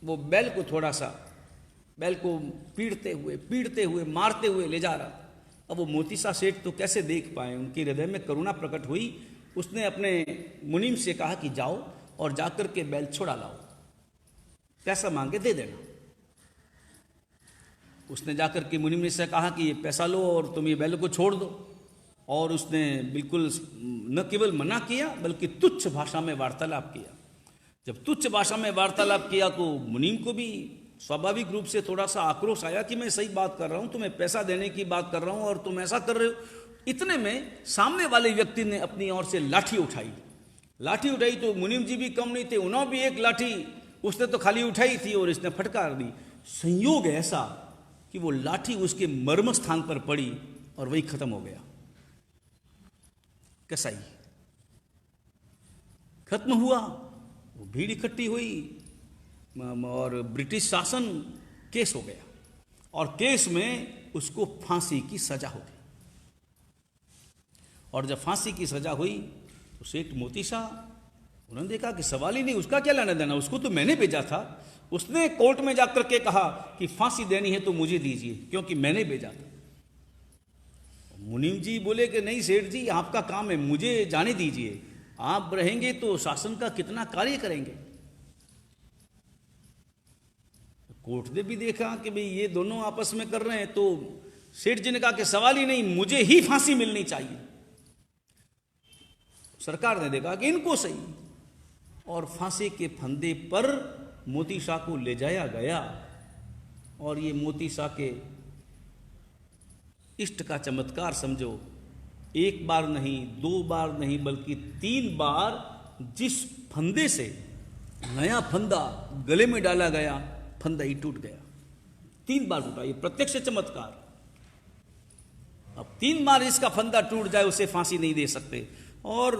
वो बैल को थोड़ा सा, बैल को पीड़ते हुए मारते हुए ले जा रहा। अब वो मोतीशाह सेठ तो कैसे देख पाए, उनके हृदय में करुणा प्रकट हुई। उसने अपने मुनीम से कहा कि जाओ और जाकर के बैल छुड़ा लाओ, पैसा मांगे दे देना। उसने जाकर के मुनीम से कहा कि ये पैसा लो और तुम ये बैल को छोड़ दो, और उसने बिल्कुल न केवल मना किया बल्कि तुच्छ भाषा में वार्तालाप किया। जब तुच्छ भाषा में वार्तालाप किया तो मुनीम को भी स्वाभाविक रूप से थोड़ा सा आक्रोश आया कि मैं सही बात कर रहा हूं, तुम्हें पैसा देने की बात कर रहा हूं और तुम ऐसा कर रहे हो। इतने में सामने वाले व्यक्ति ने अपनी ओर से लाठी उठाई तो मुनीम जी भी कम नहीं थे, उन्होंने भी एक लाठी, उसने तो खाली उठाई थी और इसने फटकार दी। संयोग ऐसा कि वो लाठी उसके मर्म स्थान पर पड़ी और वही खत्म हो गया। कसाई खत्म हुआ, वो भीड़ इकट्ठी हुई और ब्रिटिश शासन केस हो गया, और केस में उसको फांसी की सजा हो गई। और जब फांसी की सजा हुई तो सेठ मोती शाह उन्होंने देखा कि सवाल ही नहीं, उसका क्या लेना देना, उसको तो मैंने भेजा था। उसने कोर्ट में जाकर के कहा कि फांसी देनी है तो मुझे दीजिए क्योंकि मैंने भेजा था। मुनीम जी बोले कि नहीं सेठ जी, आपका काम है, मुझे जाने दीजिए, आप रहेंगे तो शासन का कितना कार्य करेंगे। कोर्ट ने भी देखा कि भाई ये दोनों आपस में कर रहे हैं, तो सेठ जी ने कहा कि सवाल ही नहीं, मुझे ही फांसी मिलनी चाहिए। सरकार ने देखा कि इनको सही, और फांसी के फंदे पर मोती शाह को ले जाया गया। और ये मोती शाह के इष्ट का चमत्कार समझो, एक बार नहीं, 2 बार नहीं, बल्कि 3 बार जिस फंदे से नया फंदा गले में डाला गया, फंदा ही टूट गया। 3 बार टूटा, ये प्रत्यक्ष चमत्कार। अब 3 बार इसका फंदा टूट जाए, उसे फांसी नहीं दे सकते। और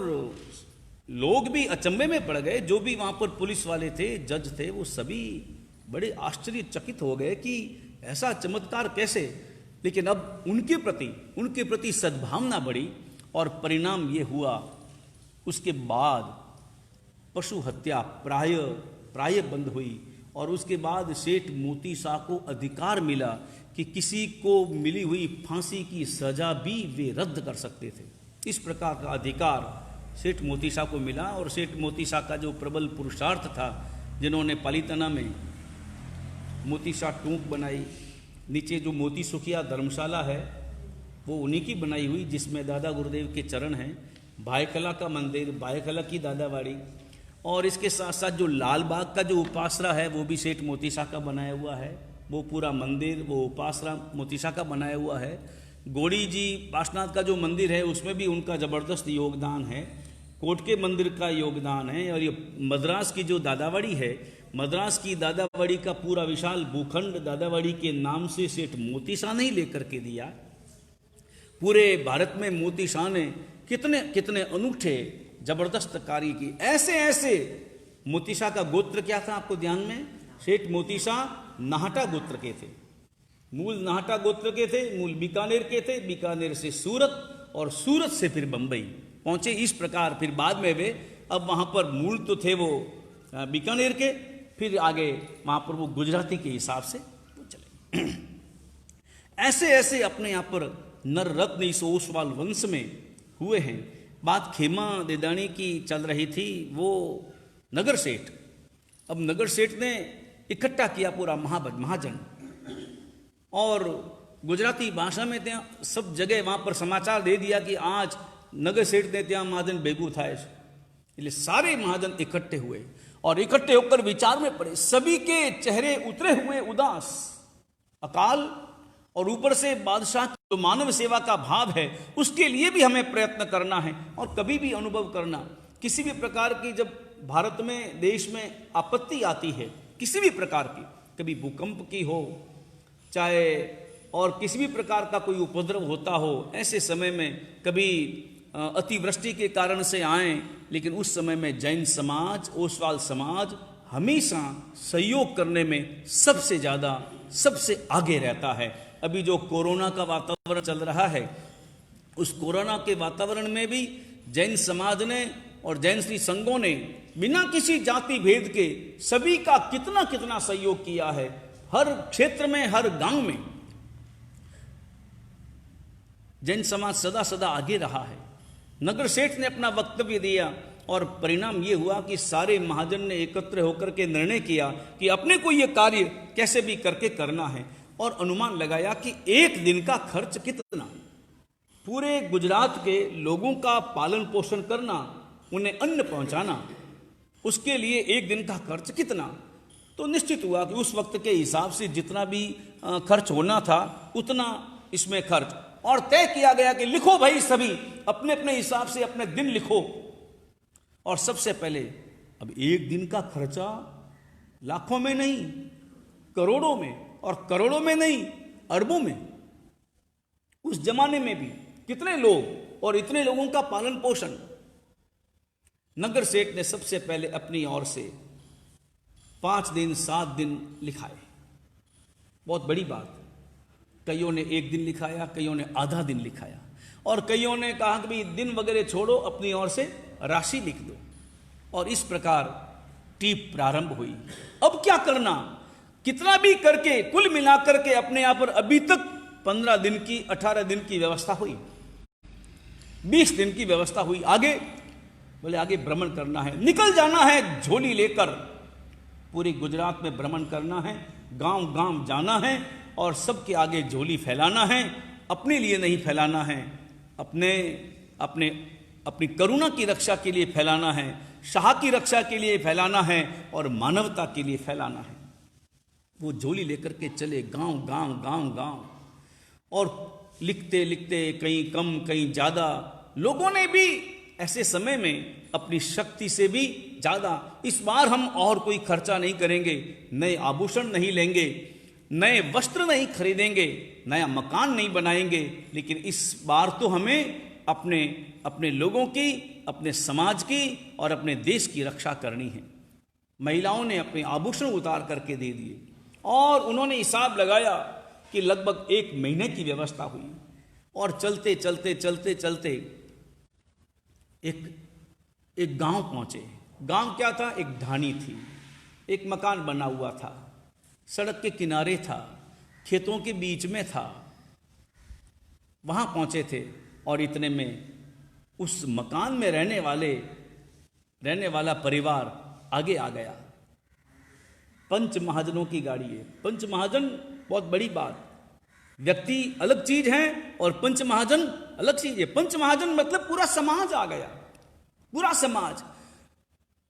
लोग भी अचंभे में पड़ गए, जो भी वहां पर पुलिस वाले थे, जज थे, वो सभी बड़े आश्चर्यचकित हो गए कि ऐसा चमत्कार कैसे। लेकिन अब उनके प्रति सद्भावना बढ़ी और परिणाम ये हुआ, उसके बाद पशु हत्या प्राय बंद हुई। और उसके बाद सेठ मोती शाह को अधिकार मिला कि किसी को मिली हुई फांसी की सजा भी वे रद्द कर सकते थे। इस प्रकार का अधिकार सेठ मोती शाह को मिला। और सेठ मोती शाह का जो प्रबल पुरुषार्थ था, जिन्होंने पालीताना में मोती शाह टूंक बनाई, नीचे जो मोती सुखिया धर्मशाला है वो उन्हीं की बनाई हुई, जिसमें दादा गुरुदेव के चरण हैं, भायखला का मंदिर, भायखला की दादावाड़ी, और इसके साथ साथ जो लाल बाग का जो उपासरा है वो भी सेठ मोती शाह का बनाया हुआ है। वो पूरा मंदिर, वो उपासरा मोती शाह का बनाया हुआ है। गोड़ी जी पार्श्वनाथ का जो मंदिर है उसमें भी उनका ज़बरदस्त योगदान है। कोट के मंदिर का योगदान है। और ये मद्रास की जो दादावाड़ी है, मद्रास की दादावाड़ी का पूरा विशाल भूखंड दादावाड़ी के नाम से सेठ मोती शाह ने लेकर के दिया। पूरे भारत में मोती शाह ने कितने कितने अनूठे जबरदस्त कार्य की। ऐसे मोती शाह का गोत्र क्या था आपको ध्यान में? सेठ मोती शाह नाहटा गोत्र के थे, मूल नाहटा गोत्र के थे, मूल बीकानेर के थे, बीकानेर से सूरत और सूरत से फिर बंबई पहुंचे। इस प्रकार फिर बाद में वे, अब वहां पर मूल तो थे वो बीकानेर के, फिर आगे वहां पर वो गुजराती के हिसाब से वो चले। ऐसे अपने यहाँ पर नर रत्न इस ओसवाल वंश में हुए हैं। बात खेमा देदानी की चल रही थी, वो नगर सेठ, अब नगर सेठ ने इकट्ठा किया पूरा महाजन, और गुजराती भाषा में त्या सब जगह वहां पर समाचार दे दिया कि आज नगर सेठ ने त्या महाजन भेगू था। इसलिए सारे महाजन इकट्ठे हुए और इकट्ठे होकर विचार में पड़े। सभी के चेहरे उतरे हुए उदास, अकाल, और ऊपर से बादशाह की जो मानव सेवा का भाव है उसके लिए भी हमें प्रयत्न करना है। और कभी भी अनुभव करना, किसी भी प्रकार की जब भारत में, देश में आपत्ति आती है किसी भी प्रकार की, कभी भूकंप की हो, चाहे और किसी भी प्रकार का कोई उपद्रव होता हो, ऐसे समय में कभी अतिवृष्टि के कारण से आए, लेकिन उस समय में जैन समाज, ओसवाल समाज हमेशा सहयोग करने में सबसे ज़्यादा, सबसे आगे रहता है। अभी जो कोरोना का वातावरण चल रहा है, उस कोरोना के वातावरण में भी जैन समाज ने और जैन श्री संघों ने बिना किसी जाति भेद के सभी का कितना कितना सहयोग किया है। हर क्षेत्र में, हर गांव में जैन समाज सदा सदा आगे रहा है। नगर सेठ ने अपना वक्तव्य दिया और परिणाम ये हुआ कि सारे महाजन ने एकत्र होकर के निर्णय किया कि अपने को ये कार्य कैसे भी करके करना है। और अनुमान लगाया कि 1 दिन का खर्च कितना, पूरे गुजरात के लोगों का पालन पोषण करना, उन्हें अन्न पहुंचाना, उसके लिए 1 दिन का खर्च कितना। तो निश्चित हुआ कि उस वक्त के हिसाब से जितना भी खर्च होना था उतना इसमें खर्च, और तय किया गया कि लिखो भाई, सभी अपने अपने हिसाब से अपने दिन लिखो। और सबसे पहले अब 1 दिन का खर्चा लाखों में नहीं, करोड़ों में, और करोड़ों में नहीं, अरबों में। उस जमाने में भी कितने लोग और इतने लोगों का पालन पोषण। नगर सेठ ने सबसे पहले अपनी ओर से 5 दिन 7 दिन लिखाए। बहुत बड़ी बात। कईयों ने 1 दिन लिखाया, कईयों ने आधा दिन लिखाया, और कईयों ने कहा कि भाई दिन वगैरह छोड़ो, अपनी ओर से राशि लिख दो। और इस प्रकार टीप प्रारंभ हुई। अब क्या करना, कितना भी करके कुल मिलाकर के अपने यहाँ पर अभी तक 15 दिन की 18 दिन की व्यवस्था हुई, 20 दिन की व्यवस्था हुई। आगे बोले आगे भ्रमण करना है, निकल जाना है झोली लेकर, पूरे गुजरात में भ्रमण करना है, गांव गांव जाना है और सबके आगे झोली फैलाना है। अपने लिए नहीं फैलाना है, अपने अपने अपनी करुणा की रक्षा के लिए फैलाना है, शाह की रक्षा के लिए फैलाना है और मानवता के लिए फैलाना है। वो झोली लेकर के चले गांव गांव गांव गांव और लिखते लिखते कहीं कम कहीं ज़्यादा। लोगों ने भी ऐसे समय में अपनी शक्ति से भी ज़्यादा, इस बार हम और कोई खर्चा नहीं करेंगे, नए आभूषण नहीं लेंगे, नए वस्त्र नहीं खरीदेंगे, नया मकान नहीं बनाएंगे, लेकिन इस बार तो हमें अपने अपने लोगों की, अपने समाज की और अपने देश की रक्षा करनी है। महिलाओं ने अपने आभूषण उतार करके दे दिए और उन्होंने हिसाब लगाया कि लगभग 1 महीने की व्यवस्था हुई। और चलते चलते चलते चलते एक गांव पहुंचे। गांव क्या था, एक ढाणी थी, एक मकान बना हुआ था, सड़क के किनारे था, खेतों के बीच में था। वहां पहुंचे थे और इतने में उस मकान में रहने वाला परिवार आगे आ गया। पंच महाजनों की गाड़ी है। पंच महाजन बहुत बड़ी बात, व्यक्ति अलग चीज है और पंच महाजन अलग चीज है। पंच महाजन मतलब पूरा समाज आ गया, पूरा समाज।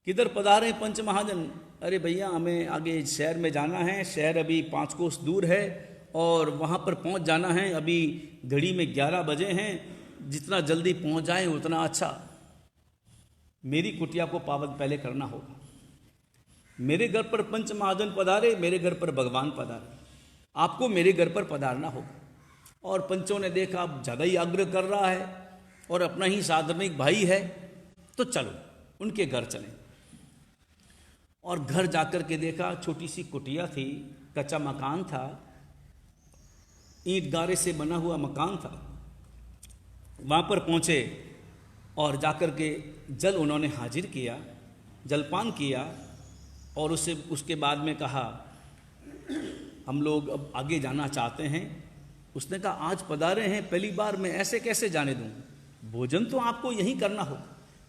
किधर पधारे पंच महाजन? अरे भैया हमें आगे शहर में जाना है, शहर अभी 5 कोस दूर है और वहाँ पर पहुँच जाना है। अभी घड़ी में 11 बजे हैं, जितना जल्दी पहुँच जाए उतना अच्छा। मेरी कुटिया को पावन पहले करना होगा। मेरे घर पर पंच महाजन पधारे, मेरे घर पर भगवान पधारे, आपको मेरे घर पर पधारना होगा। और पंचों ने देखा अब ज़्यादा ही आग्रह कर रहा है और अपना ही साधर्मिक भाई है, तो चलो उनके घर चलें। और घर जाकर के देखा, छोटी सी कुटिया थी, कच्चा मकान था, ईंट गारे से बना हुआ मकान था। वहाँ पर पहुँचे और जाकर के जल उन्होंने हाजिर किया, जलपान किया और उसके बाद में कहा हम लोग अब आगे जाना चाहते हैं। उसने कहा आज पधारे हैं, पहली बार मैं ऐसे कैसे जाने दूँ? भोजन तो आपको यहीं करना होगा,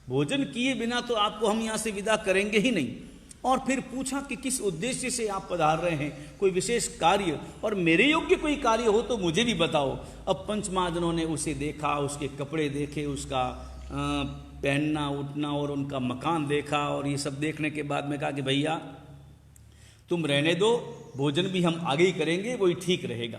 भोजन किए बिना तो आपको हम यहाँ से विदा करेंगे ही नहीं। और फिर पूछा कि किस उद्देश्य से आप पधार रहे हैं, कोई विशेष कार्य, और मेरे योग्य कोई कार्य हो तो मुझे भी बताओ। अब पंच महाजनों ने उसे देखा, उसके कपड़े देखे, उसका पहनना उठना और उनका मकान देखा। और ये सब देखने के बाद में कहा कि भैया तुम रहने दो, भोजन भी हम आगे ही करेंगे, वही ठीक रहेगा।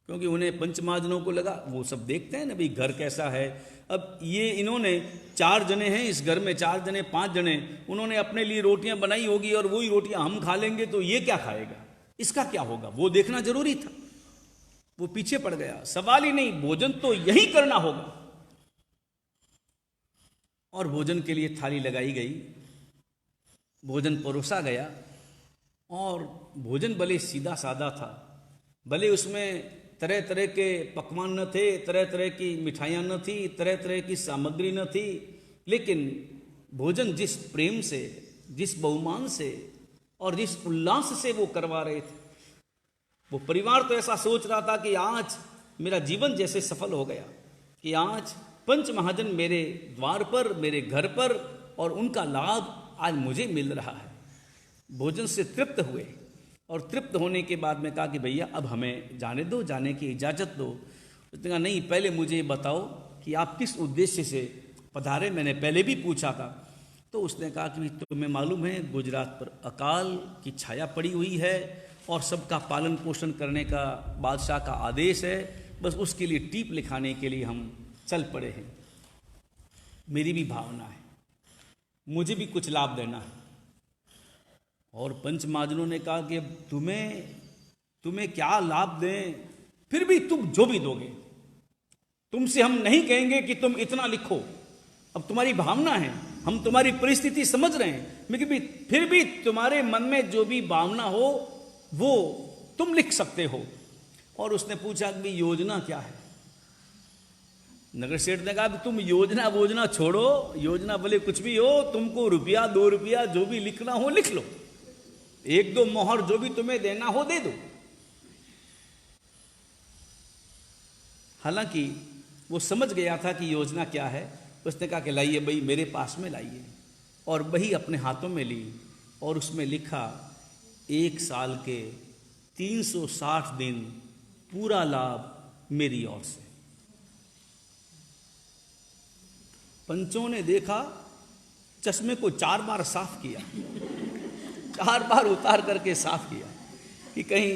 क्योंकि उन्हें पंच महाजनों को लगा वो सब देखते हैं ना भाई घर कैसा है। अब ये इन्होंने 4 जने हैं इस घर में, 4 जने 5 जने, उन्होंने अपने लिए रोटियां बनाई होगी और वही रोटियां हम खा लेंगे तो ये क्या खाएगा, इसका क्या होगा, वो देखना जरूरी था। वो पीछे पड़ गया, सवाल ही नहीं, भोजन तो यही करना होगा। और भोजन के लिए थाली लगाई गई, भोजन परोसा गया। और भोजन भले सीधा साधा था, भले उसमें तरह तरह के पकवान न थे, तरह तरह की मिठाइयाँ न थी, तरह तरह की सामग्री न थी, लेकिन भोजन जिस प्रेम से, जिस बहुमान से और जिस उल्लास से वो करवा रहे थे, वो परिवार तो ऐसा सोच रहा था कि आज मेरा जीवन जैसे सफल हो गया, कि आज पंच महाजन मेरे द्वार पर, मेरे घर पर, और उनका लाभ आज मुझे मिल रहा है। भोजन से तृप्त हुए और तृप्त होने के बाद में कहा कि भैया अब हमें जाने दो, जाने की इजाज़त दो। उसने कहा नहीं, पहले मुझे ये बताओ कि आप किस उद्देश्य से पधारे, मैंने पहले भी पूछा था। तो उसने कहा कि तुम्हें मालूम है गुजरात पर अकाल की छाया पड़ी हुई है और सबका पालन पोषण करने का बादशाह का आदेश है, बस उसके लिए टीप लिखाने के लिए हम चल पड़े हैं। मेरी भी भावना है, मुझे भी कुछ लाभ देना है। और पंच महाजनों ने कहा कि अब तुम्हें क्या लाभ दें, फिर भी तुम जो भी दोगे, तुमसे हम नहीं कहेंगे कि तुम इतना लिखो, अब तुम्हारी भावना है, हम तुम्हारी परिस्थिति समझ रहे हैं, लेकिन फिर भी तुम्हारे मन में जो भी भावना हो वो तुम लिख सकते हो। और उसने पूछा कि योजना क्या है? नगर सेठ ने कहा तुम योजना वोजना छोड़ो, योजना भले कुछ भी हो, तुमको रुपया 2 रुपया जो भी लिखना हो लिख लो, 1-2 मोहर जो भी तुम्हें देना हो दे दो। हालांकि वो समझ गया था कि योजना क्या है। उसने कहा कि लाइए भाई, मेरे पास में लाइए, और वही अपने हाथों में ली और उसमें लिखा 1 साल के 360 दिन पूरा लाभ मेरी ओर से। पंचों ने देखा, चश्मे को 4 बार साफ किया, 4 बार उतार करके साफ किया कि कहीं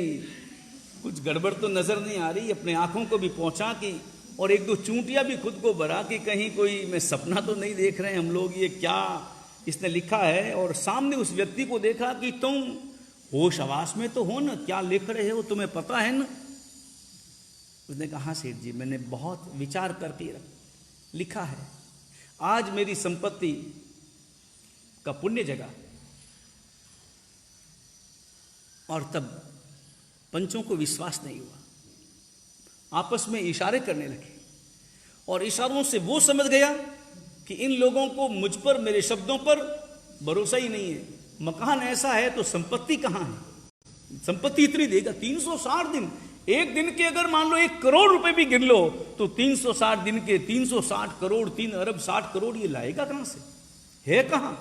कुछ गड़बड़ तो नजर नहीं आ रही। अपने आंखों को भी पहुंचा कि, और 1-2 चूंटियां भी खुद को भरा कि कहीं कोई मैं सपना तो नहीं देख रहे हैं हम लोग, ये क्या इसने लिखा है। और सामने उस व्यक्ति को देखा कि तुम होश आवास में तो हो ना, क्या लिख रहे हो, तुम्हें पता है ना। उसने कहा हाँ सेठ जी, मैंने बहुत विचार करके लिखा है। आज मेरी संपत्ति का पुण्य जगा। और तब पंचों को विश्वास नहीं हुआ, आपस में इशारे करने लगे, और इशारों से वो समझ गया कि इन लोगों को मुझ पर, मेरे शब्दों पर भरोसा ही नहीं है। मकान ऐसा है तो संपत्ति कहां है, संपत्ति इतनी देगा 360 दिन। एक दिन के अगर मान लो 1 करोड़ रुपए भी गिन लो तो 360 दिन के 360 करोड़, 3 अरब 60 करोड़, ये लाएगा कहां से, है कहां।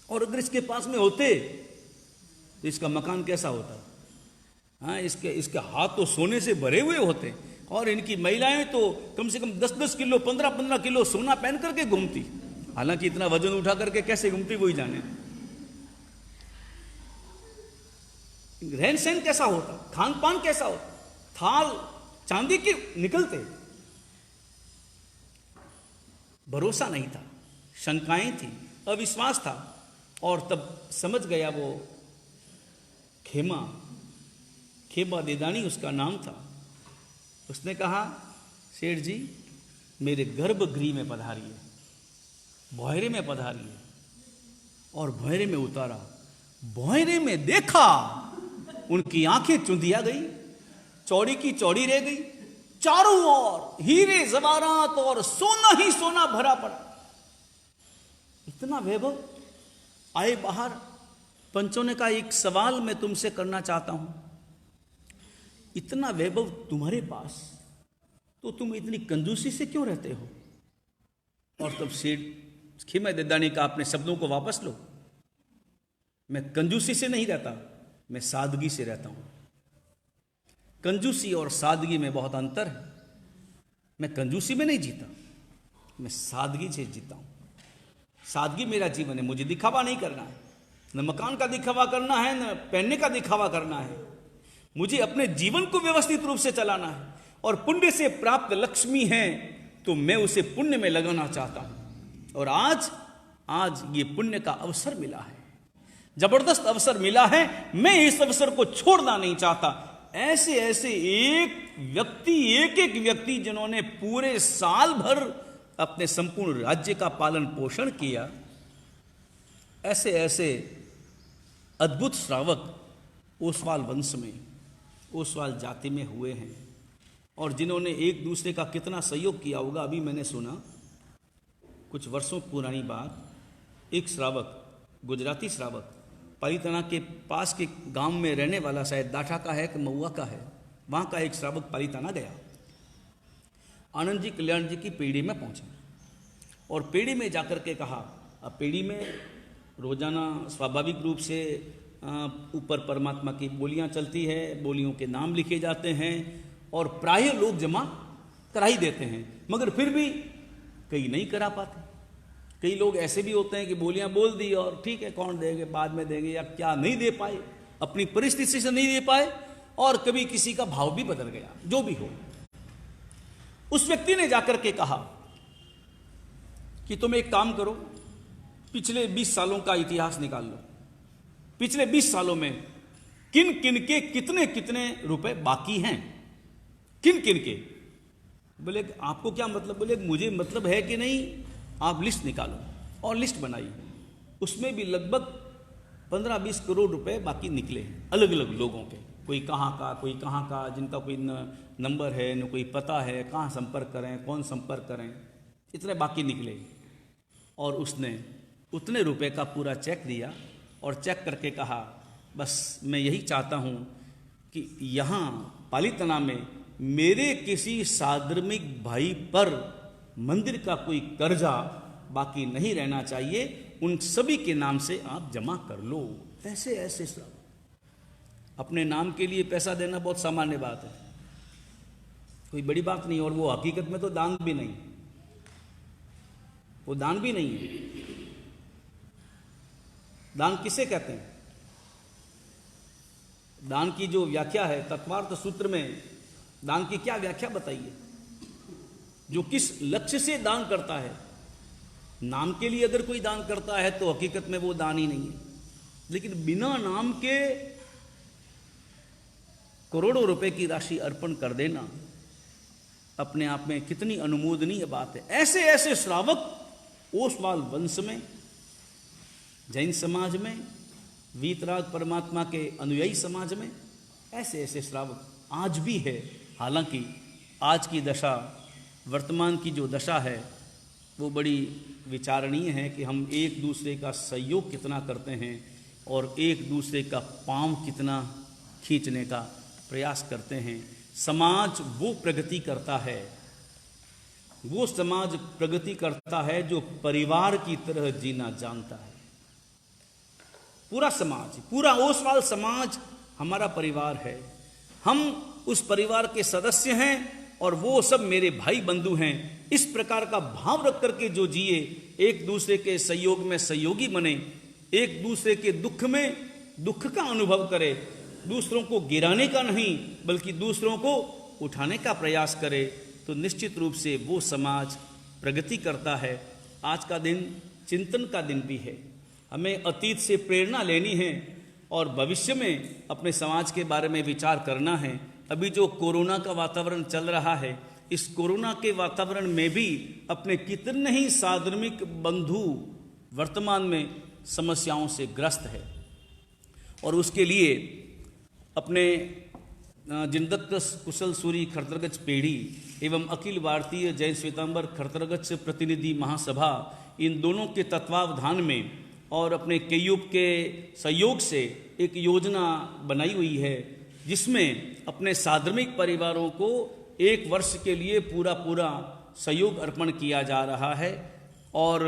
और अगर इसके पास में होते तो इसका मकान कैसा होता। हाँ, इसके हाथ तो सोने से भरे हुए होते, और इनकी महिलाएं तो कम से कम 10-10 किलो 15-15 किलो सोना पहन करके घूमती। हालांकि इतना वजन उठा करके कैसे घूमती वही जाने। रहन सहन कैसा होता, खान पान कैसा होता, थाल चांदी के निकलते। भरोसा नहीं था, शंकाएं थी, अविश्वास था। और तब समझ गया वो खेमा देदानी उसका नाम था। उसने कहा सेठ जी मेरे गर्भगृह में पधारिए, भौरे में पधारिए। और भौरे में उतारा, भौरे में देखा उनकी आंखें चुंधिया गई, चौड़ी की चौड़ी रह गई, चारों ओर हीरे जवारात और सोना ही सोना भरा पड़ा। इतना वैभव। आए बाहर, पंचों ने कहा एक सवाल मैं तुमसे करना चाहता हूं, इतना वैभव तुम्हारे पास, तो तुम इतनी कंजूसी से क्यों रहते हो। और तब सेठ खेमा देदानी का अपने शब्दों को वापस लो, मैं कंजूसी से नहीं रहता, मैं सादगी से रहता हूं। कंजूसी और सादगी में बहुत अंतर है। मैं कंजूसी में नहीं जीता, मैं सादगी से जीता हूं। सादगी मेरा जीवन है, मुझे दिखावा नहीं करना है, न मकान का दिखावा करना है, न पहनने का दिखावा करना है। मुझे अपने जीवन को व्यवस्थित रूप से चलाना है, और पुण्य से प्राप्त लक्ष्मी है तो मैं उसे पुण्य में लगाना चाहता हूं। और आज ये पुण्य का अवसर मिला है, जबरदस्त अवसर मिला है, मैं इस अवसर को छोड़ना नहीं चाहता। ऐसे एक व्यक्ति जिन्होंने पूरे साल भर अपने संपूर्ण राज्य का पालन पोषण किया, ऐसे अद्भुत श्रावक ओसवाल वंश में, ओसवाल जाति में हुए हैं, और जिन्होंने एक दूसरे का कितना सहयोग किया होगा। अभी मैंने सुना कुछ वर्षों पुरानी बात, एक श्रावक, गुजराती श्रावक, पालीताना के पास के गांव में रहने वाला, शायद दाठा का है कि महुआ का है, वहां का एक श्रावक पालीताना गया, आनंद जी कल्याण जी की पीढ़ी में पहुंचा, और पीढ़ी में जाकर के कहा। अब पीढ़ी में रोजाना स्वाभाविक रूप से ऊपर परमात्मा की बोलियां चलती है, बोलियों के नाम लिखे जाते हैं, और प्राय लोग जमा करा ही देते हैं, मगर फिर भी कई नहीं करा पाते। कई लोग ऐसे भी होते हैं कि बोलियां बोल दी और ठीक है कौन देंगे, बाद में देंगे, या क्या नहीं दे पाए, अपनी परिस्थिति से नहीं दे पाए, और कभी किसी का भाव भी बदल गया। जो भी हो, उस व्यक्ति ने जाकर के कहा कि तुम एक काम करो, पिछले 20 सालों का इतिहास निकाल लो, पिछले 20 सालों में किन किन के कितने कितने रुपए बाकी हैं, किन किन के। बोले आपको क्या मतलब। बोले मुझे मतलब है कि नहीं, आप लिस्ट निकालो। और लिस्ट बनाई, उसमें भी लगभग 15-20 करोड़ रुपए बाकी निकले हैं अलग अलग लोगों के। कोई कहाँ का, कोई कहाँ का, जिनका कोई नंबर है न कोई पता है, कहाँ संपर्क करें, कौन संपर्क करें, इतने बाकी निकले। और उसने उतने रुपए का पूरा चेक दिया और चेक करके कहा, बस मैं यही चाहता हूँ कि यहाँ पालीतना में मेरे किसी साधर्मिक भाई पर मंदिर का कोई कर्जा बाकी नहीं रहना चाहिए, उन सभी के नाम से आप जमा कर लो। ऐसे ऐसे सब अपने नाम के लिए पैसा देना बहुत सामान्य बात है, कोई बड़ी बात नहीं। और वो हकीकत में तो दान भी नहीं, वो दान भी नहीं है। दान किसे कहते हैं? दान की जो व्याख्या है तत्वार्थ सूत्र में, दान की क्या व्याख्या बताइए? जो किस लक्ष्य से दान करता है। नाम के लिए अगर कोई दान करता है तो हकीकत में वो दान ही नहीं है, लेकिन बिना नाम के करोड़ों रुपए की राशि अर्पण कर देना अपने आप में कितनी अनुमोदनीय बात है। ऐसे ऐसे श्रावक ओसवाल वंश में, जैन समाज में, वीतराग परमात्मा के अनुयायी समाज में ऐसे ऐसे श्रावक आज भी है। हालांकि आज की दशा, वर्तमान की जो दशा है वो बड़ी विचारणीय है कि हम एक दूसरे का सहयोग कितना करते हैं और एक दूसरे का पांव कितना खींचने का प्रयास करते हैं। समाज वो प्रगति करता है, वो समाज प्रगति करता है जो परिवार की तरह जीना जानता है। पूरा समाज, पूरा ओसवाल समाज हमारा परिवार है। हम उस परिवार के सदस्य हैं और वो सब मेरे भाई बंधु हैं। इस प्रकार का भाव रख करके जो जिए, एक दूसरे के सहयोग में सहयोगी बने, एक दूसरे के दुख में दुख का अनुभव करे, दूसरों को गिराने का नहीं बल्कि दूसरों को उठाने का प्रयास करे, तो निश्चित रूप से वो समाज प्रगति करता है। आज का दिन चिंतन का दिन भी है। हमें अतीत से प्रेरणा लेनी है और भविष्य में अपने समाज के बारे में विचार करना है। अभी जो कोरोना का वातावरण चल रहा है, इस कोरोना के वातावरण में भी अपने कितने ही साधर्मिक बंधु वर्तमान में समस्याओं से ग्रस्त है और उसके लिए अपने जिनदत्त कुशल सूरी खरतरगच पेढ़ी एवं अखिल भारतीय जैन श्वेतांबर खरतरगच प्रतिनिधि महासभा, इन दोनों के तत्वावधान में और अपने केयूब के सहयोग से एक योजना बनाई हुई है जिसमें अपने साधर्मिक परिवारों को एक वर्ष के लिए पूरा सहयोग अर्पण किया जा रहा है। और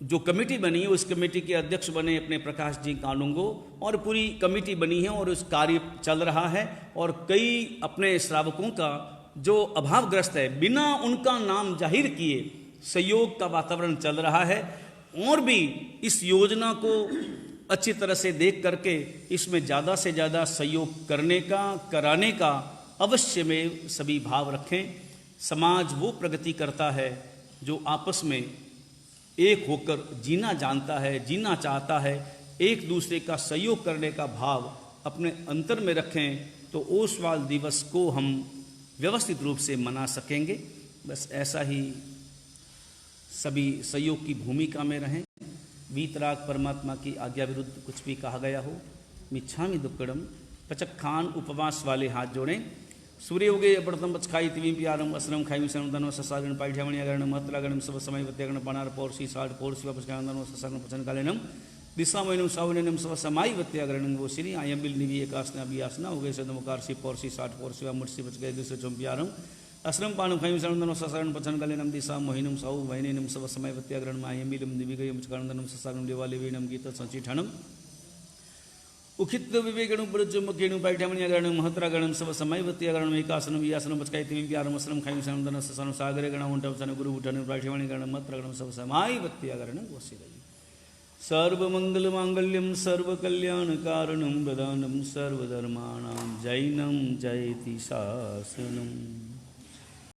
जो कमेटी बनी है उस कमेटी के अध्यक्ष बने अपने प्रकाश जी कानूंगो और पूरी कमेटी बनी है और उस कार्य चल रहा है। और कई अपने श्रावकों का जो अभावग्रस्त है, बिना उनका नाम जाहिर किए सहयोग का वातावरण चल रहा है। और भी इस योजना को अच्छी तरह से देख करके इसमें ज़्यादा से ज़्यादा सहयोग करने का, कराने का अवश्य में सभी भाव रखें। समाज वो प्रगति करता है जो आपस में एक होकर जीना जानता है, जीना चाहता है। एक दूसरे का सहयोग करने का भाव अपने अंतर में रखें तो ओसवाल दिवस को हम व्यवस्थित रूप से मना सकेंगे। बस ऐसा ही सभी सहयोग की भूमिका में रहें। वीतराग परमात्मा की आज्ञा विरुद्ध कुछ भी कहा गया हो, मिच्छामि दुक्कड़म, पचक खान उपवास वाले हाथ जोड़ें। सूर्य उगे अपर्तम पचखाई तिवीं प्यारम असरम खाई शरण धनो ससागण पाठ्यामणियागण महत्रागणम सब समय वत्यागण पणार पौर्षि साठ पौर्षि पचकांदनो ससागण पचन कालेनम दिशामयनम सावननम सब समाई वत्यागणम वो श्री आयम्बिल निवि एकासना बियासना उगे सदमुकार सी पौर्षि साठ पौर्षि मुर्षि पच गए दिस चुम्प्यारम असरम पाणम खाई शरण धनो ससागण पचन कालेनम दिशा मोहिनम साउ वैननम सब समय वत्यागण आयम्बिलम दिविगयम चकांदनम ससागण देवालेवीनम गीत संचिठानम उखित विवेकणु ब्रजमुखेणु पाठ्यामणियागणं महत्रागणं सब समयवत्यागणं एकासनं व्यासनं पचकायति प्यारमसनं खायं सनं सनं सागरे गणं उंटवसन गुरु उठन पाठ्यामणिगणं महत्रागणं सब समायवत्यागणं वसिदयि सर्वमंगलमांगल्यं सर्वकल्याणकारणं प्रदानं सर्वधर्माणां जैनं जयति शासनम्।